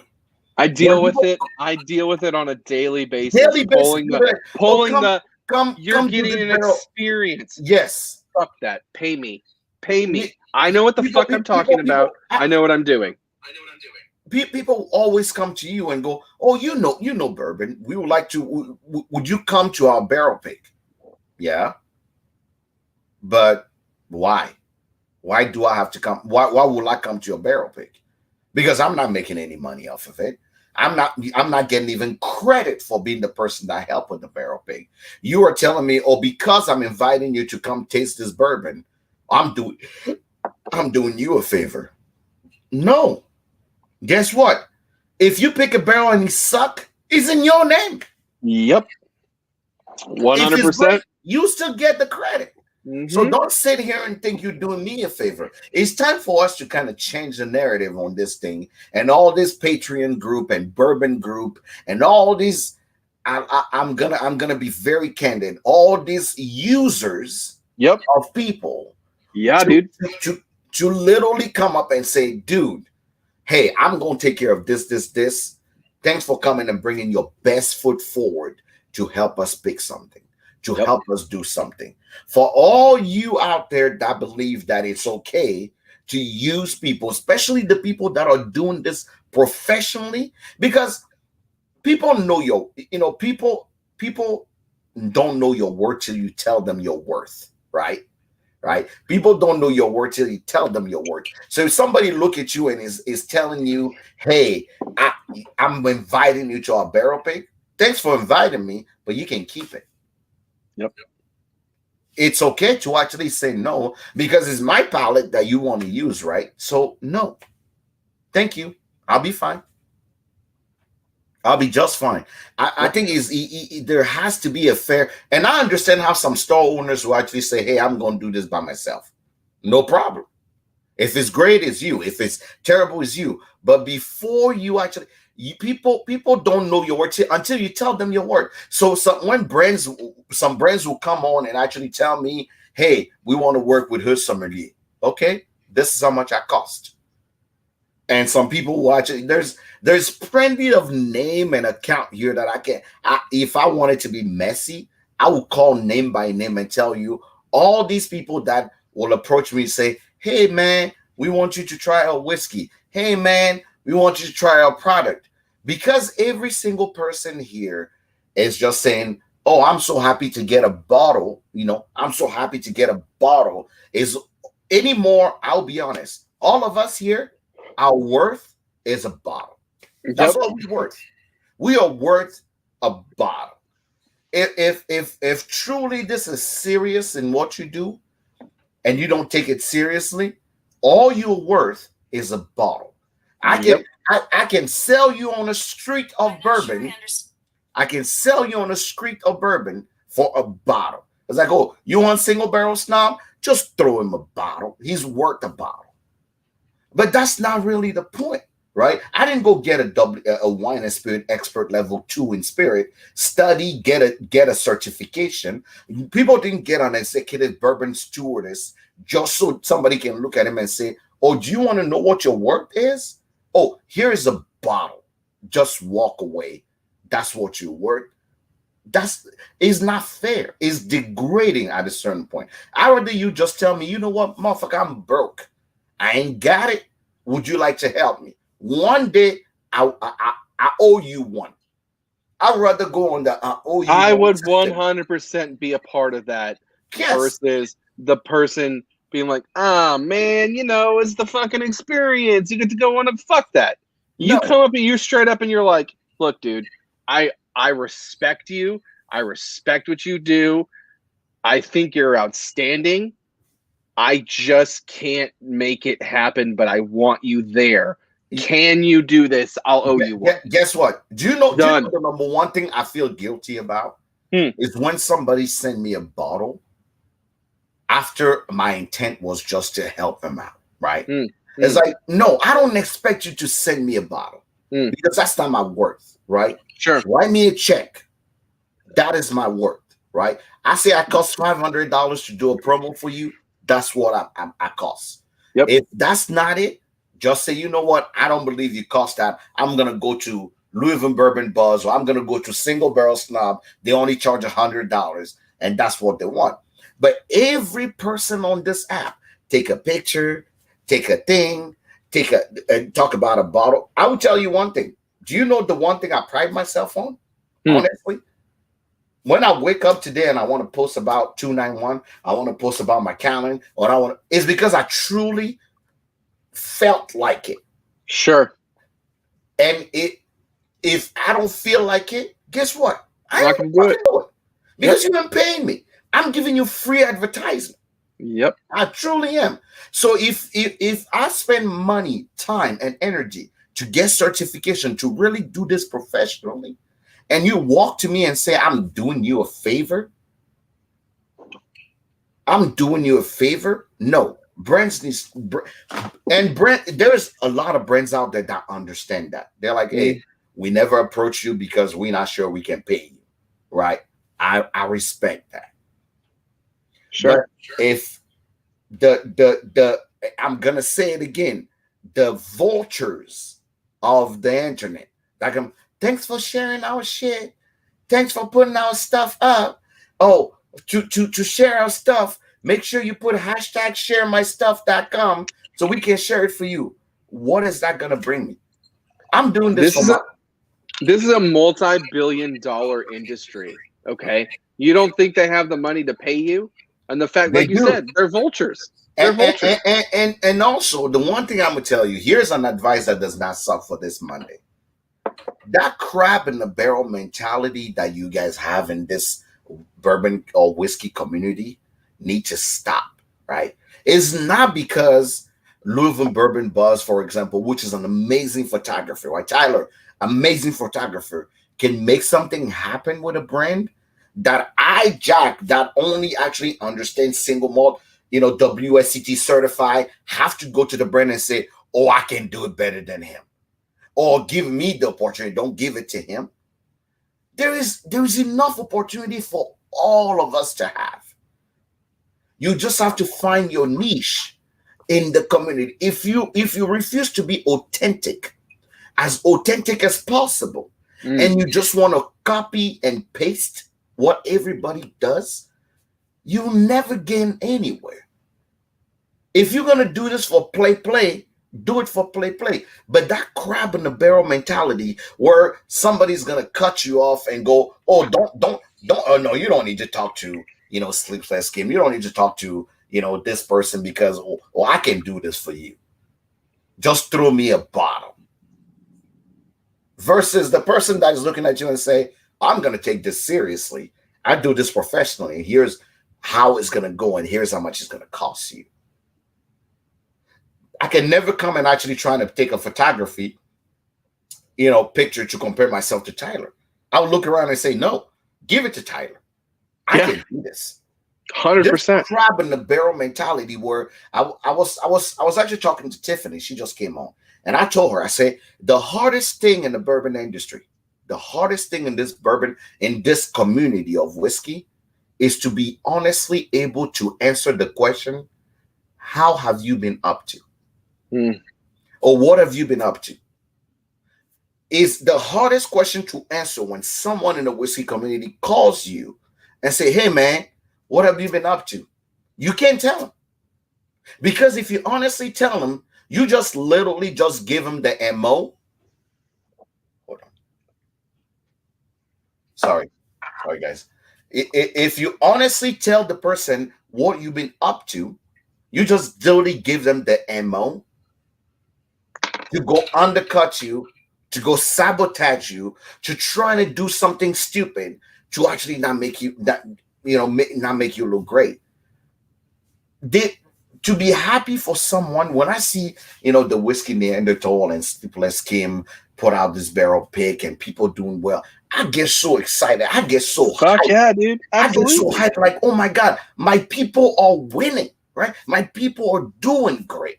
I deal with it. I deal with it on a daily basis. You're getting an experience. Yes. Fuck that. Pay me. I know what the fuck I'm talking about. I know what I'm doing. People always come to you and go, "Oh, you know bourbon. We would like to. Would you come to our barrel pick?" Yeah. But why? Why do I have to come? Why would I come to your barrel pick? Because I'm not making any money off of it. I'm not getting even credit for being the person that helped with the barrel pick. You are telling me, "Oh, because I'm inviting you to come taste this bourbon, I'm doing you a favor." No. Guess what? If you pick a barrel and you suck, it's in your name. Yep. 100%. You still get the credit. So don't sit here and think you're doing me a favor. It's time for us to kind of change the narrative on this thing, and all this Patreon group and bourbon group and all these. I'm gonna be very candid. All these users of people, to literally come up and say, "Dude, hey, I'm gonna take care of this. Thanks for coming and bringing your best foot forward to help us pick something, to help us do something." For all you out there that believe that it's okay to use people, especially the people that are doing this professionally, because people know people don't know your worth till you tell them your worth, right? Right? People don't know your worth till you tell them your worth. So if somebody look at you and is telling you, "Hey, I'm inviting you to our barrel pick. Thanks for inviting me, but you can keep it." Yep. It's okay to actually say no, because it's my palette that you want to use, right? So no, thank you. I'll be fine. I'll be just fine. I think there has to be a fair, and I understand how some store owners will actually say, "Hey, I'm going to do this by myself." No problem. If it's great, it's you. If it's terrible, it's you. But before you actually, people don't know your worth until you tell them your worth. So some brands will come on and actually tell me, "Hey, we want to work with Hood Sommelier." Okay, this is how much I cost. And some people watch it. There's plenty of name and account here that if I wanted to be messy, I would call name by name and tell you all these people that will approach me and say, hey man, we want you to try our whiskey. Hey man, we want you to try our product. Because every single person here is just saying, oh, I'm so happy to get a bottle. I'm so happy to get a bottle. Is anymore, I'll be honest. All of us here, our worth is a bottle. That's what we're worth. We are worth a bottle. If truly this is serious in what you do and you don't take it seriously, all you're worth is a bottle. I can sell you on the street of bourbon. I can sell you on the street of bourbon for a bottle. It's like, oh, you want single barrel snob? Just throw him a bottle. He's worth a bottle. But that's not really the point, right? I didn't go get a wine and spirit expert level 2 in spirit, study, get a certification. People didn't get an executive bourbon stewardess just so somebody can look at him and say, oh, do you want to know what your worth is? Oh, here is a bottle. Just walk away. That's what you're worth. It's not fair. It's degrading at a certain point. I'd rather you just tell me, you know what, motherfucker, I'm broke. I ain't got it. Would you like to help me? One day, I owe you one. I'd rather go on the I owe you. I would 100% be a part of that. Yes. Versus the person being like, ah, man, it's the fucking experience. You get to go on and fuck that. You come up and you're straight up and you're like, look, dude, I respect you. I respect what you do. I think you're outstanding. I just can't make it happen, but I want you there. Can you do this? I'll owe you one. Guess what? Do you know the number one thing I feel guilty about is when somebody sent me a bottle after my intent was just to help them out, right? It's like, no, I don't expect you to send me a bottle because that's not my worth, right? Sure. Write me a check. That is my worth, right? I say I cost $500 to do a promo for you. That's what I cost. Yep. If that's not it, just say, you know what? I don't believe you cost that. I'm going to go to Louisville Bourbon Buzz, or I'm going to go to Single Barrel Snob. They only charge $100, and that's what they want. But every person on this app, take a picture, take a thing, talk about a bottle. I will tell you one thing. Do you know the one thing I pride myself on? Honestly, when I wake up today and I want to post about 291, I want to post about my calendar, it's because I truly felt like it. Sure. And if I don't feel like it, guess what? I not gonna do it. Because you've been paying me. I'm giving you free advertisement. Yep. I truly am. So if I spend money, time, and energy to get certification to really do this professionally, and you walk to me and say, I'm doing you a favor. No, brands needs, and there's a lot of brands out there that understand that. They're like, hey, we never approach you because we're not sure we can pay you. Right. I respect that. Sure. But if I'm going to say it again, the vultures of the internet, like, thanks for sharing our shit. Thanks for putting our stuff up. Oh, to share our stuff, make sure you put hashtag sharemystuff.com so we can share it for you. What is that going to bring me? I'm doing this This is a multi-billion-dollar industry, okay? You don't think they have the money to pay you? And the fact, like you said, they're vultures. And also, the one thing I'm going to tell you, here's an advice that does not suck for this Monday. That crab in the barrel mentality that you guys have in this bourbon or whiskey community need to stop, right? It's not because Louisville Bourbon Buzz, for example, which is an amazing photographer, right? Tyler, amazing photographer, can make something happen with a brand that Jack, that only actually understands single malt, WSCT certified, have to go to the brand and say, oh, I can do it better than him. Or give me the opportunity. Don't give it to him. There is enough opportunity for all of us to have. You just have to find your niche. in the community. If you refuse to be authentic as possible, and you just want to copy and paste what everybody does, you'll never gain anywhere. If you're gonna do this for play, do it for play. But that crab in the barrel mentality where somebody's gonna cut you off and go, oh, don't, oh no, you don't need to talk to, Sleepless Kim. You don't need to talk to, this person because I can do this for you. Just throw me a bottle. Versus the person that is looking at you and say, I'm gonna take this seriously. I do this professionally. Here's how it's gonna go, and here's how much it's gonna cost you. I can never come and actually trying to take a photography, picture to compare myself to Tyler. I would look around and say, no, give it to Tyler. I can do this. 100%. Crab in the barrel mentality where I was actually talking to Tiffany. She just came on. And I told her, I said, the hardest thing in the bourbon industry, the hardest thing in this community of whiskey is to be honestly able to answer the question, how have you been up to? Or what have you been up to? Is the hardest question to answer when someone in the whiskey community calls you and say, hey man, what have you been up to? You can't tell them. Because if you honestly tell them, you just literally just give them the MO. Hold on. Sorry guys. If you honestly tell the person what you've been up to, you just literally give them the MO to go undercut you, to go sabotage you, to try to do something stupid, to actually not make you not make you look great. To be happy for someone, when I see the Whiskey Neanderthal and Sleepless Kim put out this barrel pick and people doing well, I get so excited. I get so hyped. Yeah, dude. Absolutely. I get so hyped, like, oh my God, my people are winning, right? My people are doing great.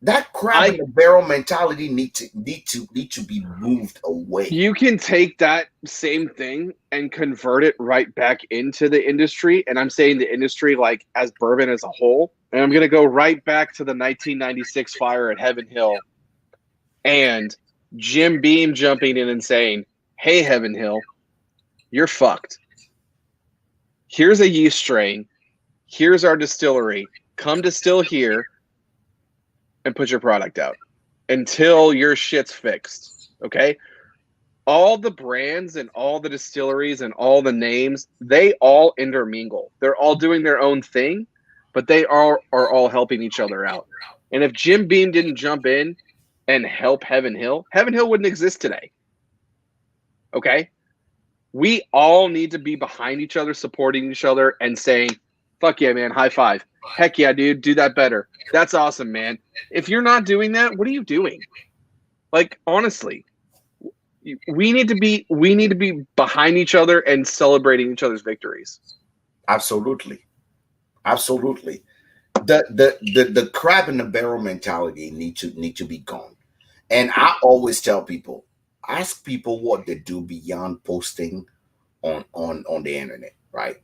That crab in the barrel mentality need to be moved away. You can take that same thing and convert it right back into the industry, and I'm saying the industry like as bourbon as a whole. And I'm gonna go right back to the 1996 fire at Heaven Hill, and Jim Beam jumping in and saying, "Hey, Heaven Hill, you're fucked. Here's a yeast strain. Here's our distillery. Come distill here." And put your product out until your shit's fixed. Okay. All the brands and all the distilleries and all the names, they all intermingle. They're all doing their own thing, but they are all helping each other out. And if Jim Beam didn't jump in and help Heaven Hill wouldn't exist today. Okay. We all need to be behind each other, supporting each other and saying, fuck yeah, man, high five. Heck yeah, dude, do that better. That's awesome, man. If you're not doing that, what are you doing? Like, honestly, we need to be behind each other and celebrating each other's victories. Absolutely. The crab in the barrel mentality need to be gone. And I always tell people, ask people what they do beyond posting on the internet, right?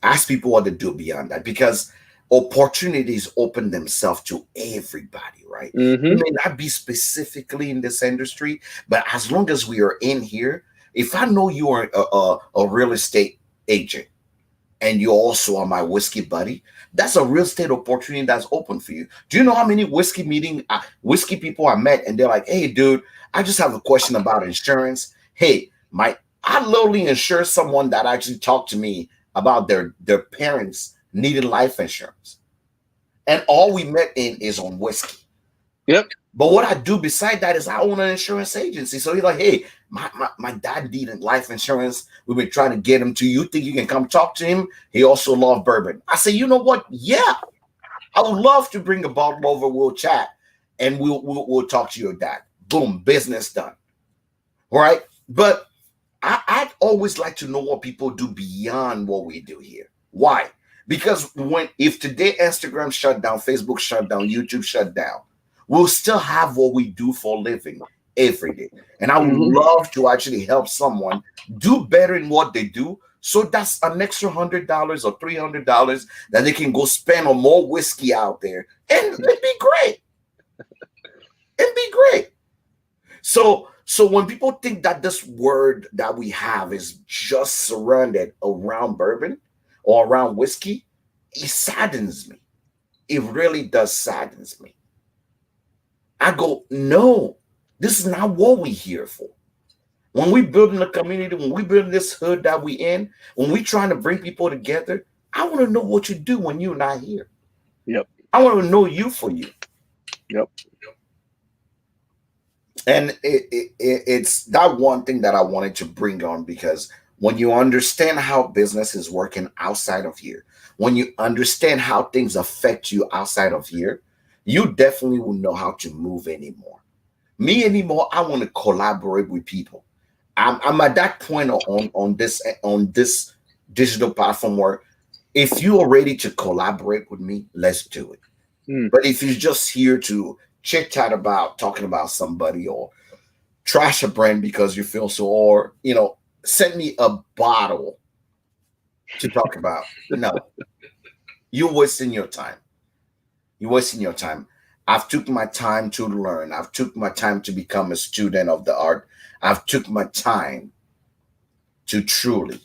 Ask people what they do beyond that, because opportunities open themselves to everybody, right? Mm-hmm. It may not be specifically in this industry, but as long as we are in here, if I know you are a real estate agent and you also are my whiskey buddy, that's a real estate opportunity that's open for you. Do you know how many whiskey people I met and they're like, hey, dude, I just have a question about insurance. Hey, I literally insure someone that actually talked to me about their parents needed life insurance, and all we met in is on whiskey. Yep. But what I do beside that is I own an insurance agency. So he's like, hey, my dad needed life insurance. We've been trying to get him to you. Think you can come talk to him? He also loved bourbon. I say, you know what? Yeah, I would love to bring a bottle over. We'll chat and we'll talk to your dad. Boom, business done. All right. But I'd always like to know what people do beyond what we do here. Why? Because if today Instagram shut down, Facebook shut down, YouTube shut down, we'll still have what we do for a living every day. And I would love to actually help someone do better in what they do So that's an extra $100 or $300 that they can go spend on more whiskey out there, and it'd be great. It'd be great. So when people think that this word that we have is just surrounded around bourbon or around whiskey, it saddens me. It really does saddens me. I go, no, this is not what we're here for. When we building a community, when we building this hood that we in, when we trying to bring people together, I want to know what you do when you're not here. Yep. I want to know you for you. Yep. And it's that one thing that I wanted to bring on, because when you understand how business is working outside of here, when you understand how things affect you outside of here, you definitely will know how to move anymore. Me anymore, I want to collaborate with people. I'm at that point on this digital platform where if you are ready to collaborate with me, let's do it. But if you're just here to chit chat about talking about somebody or trash a brand because you feel so, or send me a bottle to talk about, no, you're wasting your time. You're wasting your time. I've took my time to learn. I've took my time to become a student of the art. I've took my time to truly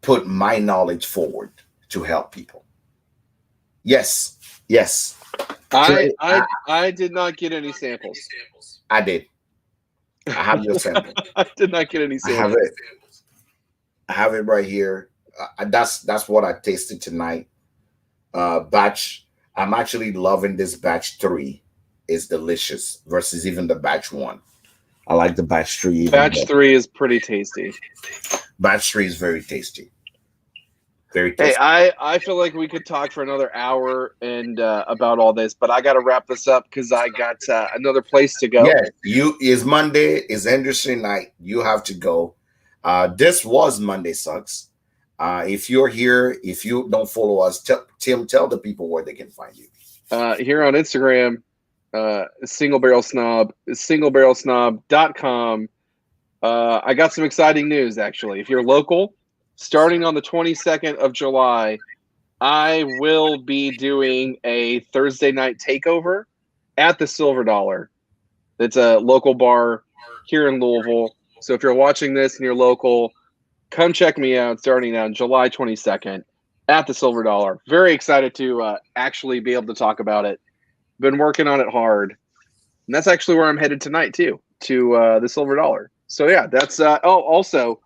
put my knowledge forward to help people. Yes. I did not get any samples. I did. I have your sample. I did not get any samples. I have it right here. That's what I tasted tonight. Batch. I'm actually loving this batch 3. It's delicious versus even the batch 1. I like the batch 3. Batch 3 is pretty tasty. Batch 3 is very tasty. Very tasty. Hey, I feel like we could talk for another hour and about all this, but I got to wrap this up because I got another place to go. Yeah, is Monday, is Anderson night. You have to go. This was Monday Sucks. If you're here, if you don't follow us, Tim, tell the people where they can find you. Here on Instagram, Single Barrel Snob, singlebarrelsnob.com. I got some exciting news, actually. If you're local, starting on the 22nd of July, I will be doing a Thursday night takeover at the Silver Dollar. It's a local bar here in Louisville. So if you're watching this and you're local, come check me out starting on July 22nd at the Silver Dollar. Very excited to actually be able to talk about it. Been working on it hard. And that's actually where I'm headed tonight, too, to the Silver Dollar. So, yeah, that's also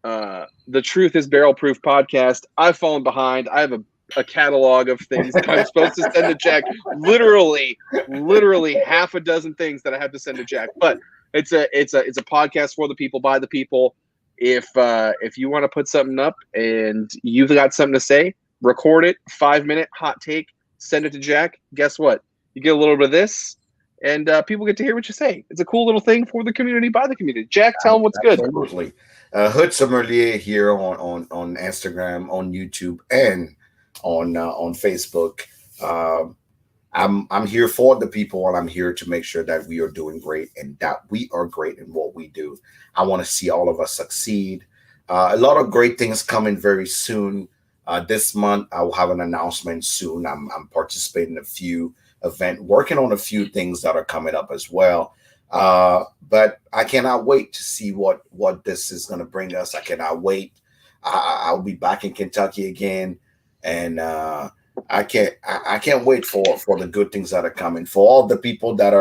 the Truth is Barrel Proof podcast. I've fallen behind. I have a catalog of things that I'm supposed to send to Jack. Literally half a dozen things that I have to send to Jack. But it's a podcast for the people, by the people. If you want to put something up and you've got something to say, record it, 5-minute hot take, send it to Jack. Guess what? You get a little bit of this, and people get to hear what you say. It's a cool little thing for the community, by the community. Jack, tell them what's good. Absolutely. Hood Sommelier here on Instagram, on YouTube, and on Facebook. I'm here for the people, and I'm here to make sure that we are doing great and that we are great in what we do. I want to see all of us succeed. A lot of great things coming very soon. This month, I will have an announcement soon. I'm participating in a few events, working on a few things that are coming up as well. But I cannot wait to see what this is going to bring us. I cannot wait. I'll be back in Kentucky again, and I can't wait for the good things that are coming. For all the people that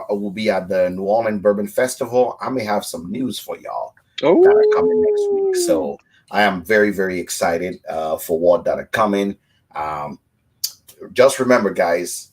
will be at the New Orleans Bourbon Festival, I may have some news for y'all that are coming next week. So I am very, very excited for what that are coming. Just remember, guys,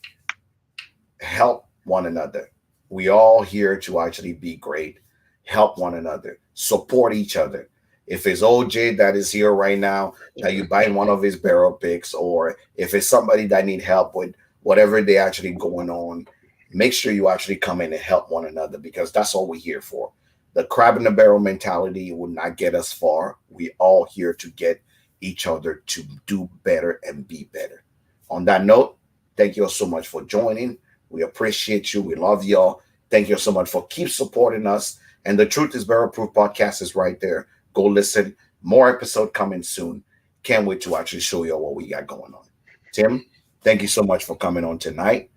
help one another. We all here to actually be great. Help one another. Support each other. If it's OJ that is here right now, that you buying one of his barrel picks, or if it's somebody that need help with whatever they actually going on, make sure you actually come in and help one another, because that's all we're here for. The crab in the barrel mentality will not get us far. We all here to get each other to do better and be better. On that note, thank you all so much for joining. We appreciate you. We love y'all. Thank you so much for keep supporting us. And the Truth is Barrel Proof podcast is right there. Go listen, More episode coming soon. Can't wait to actually show you what we got going on. Tim, thank you so much for coming on tonight.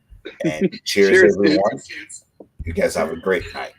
And cheers, Cheers, everyone. Cheers. You guys have a great night.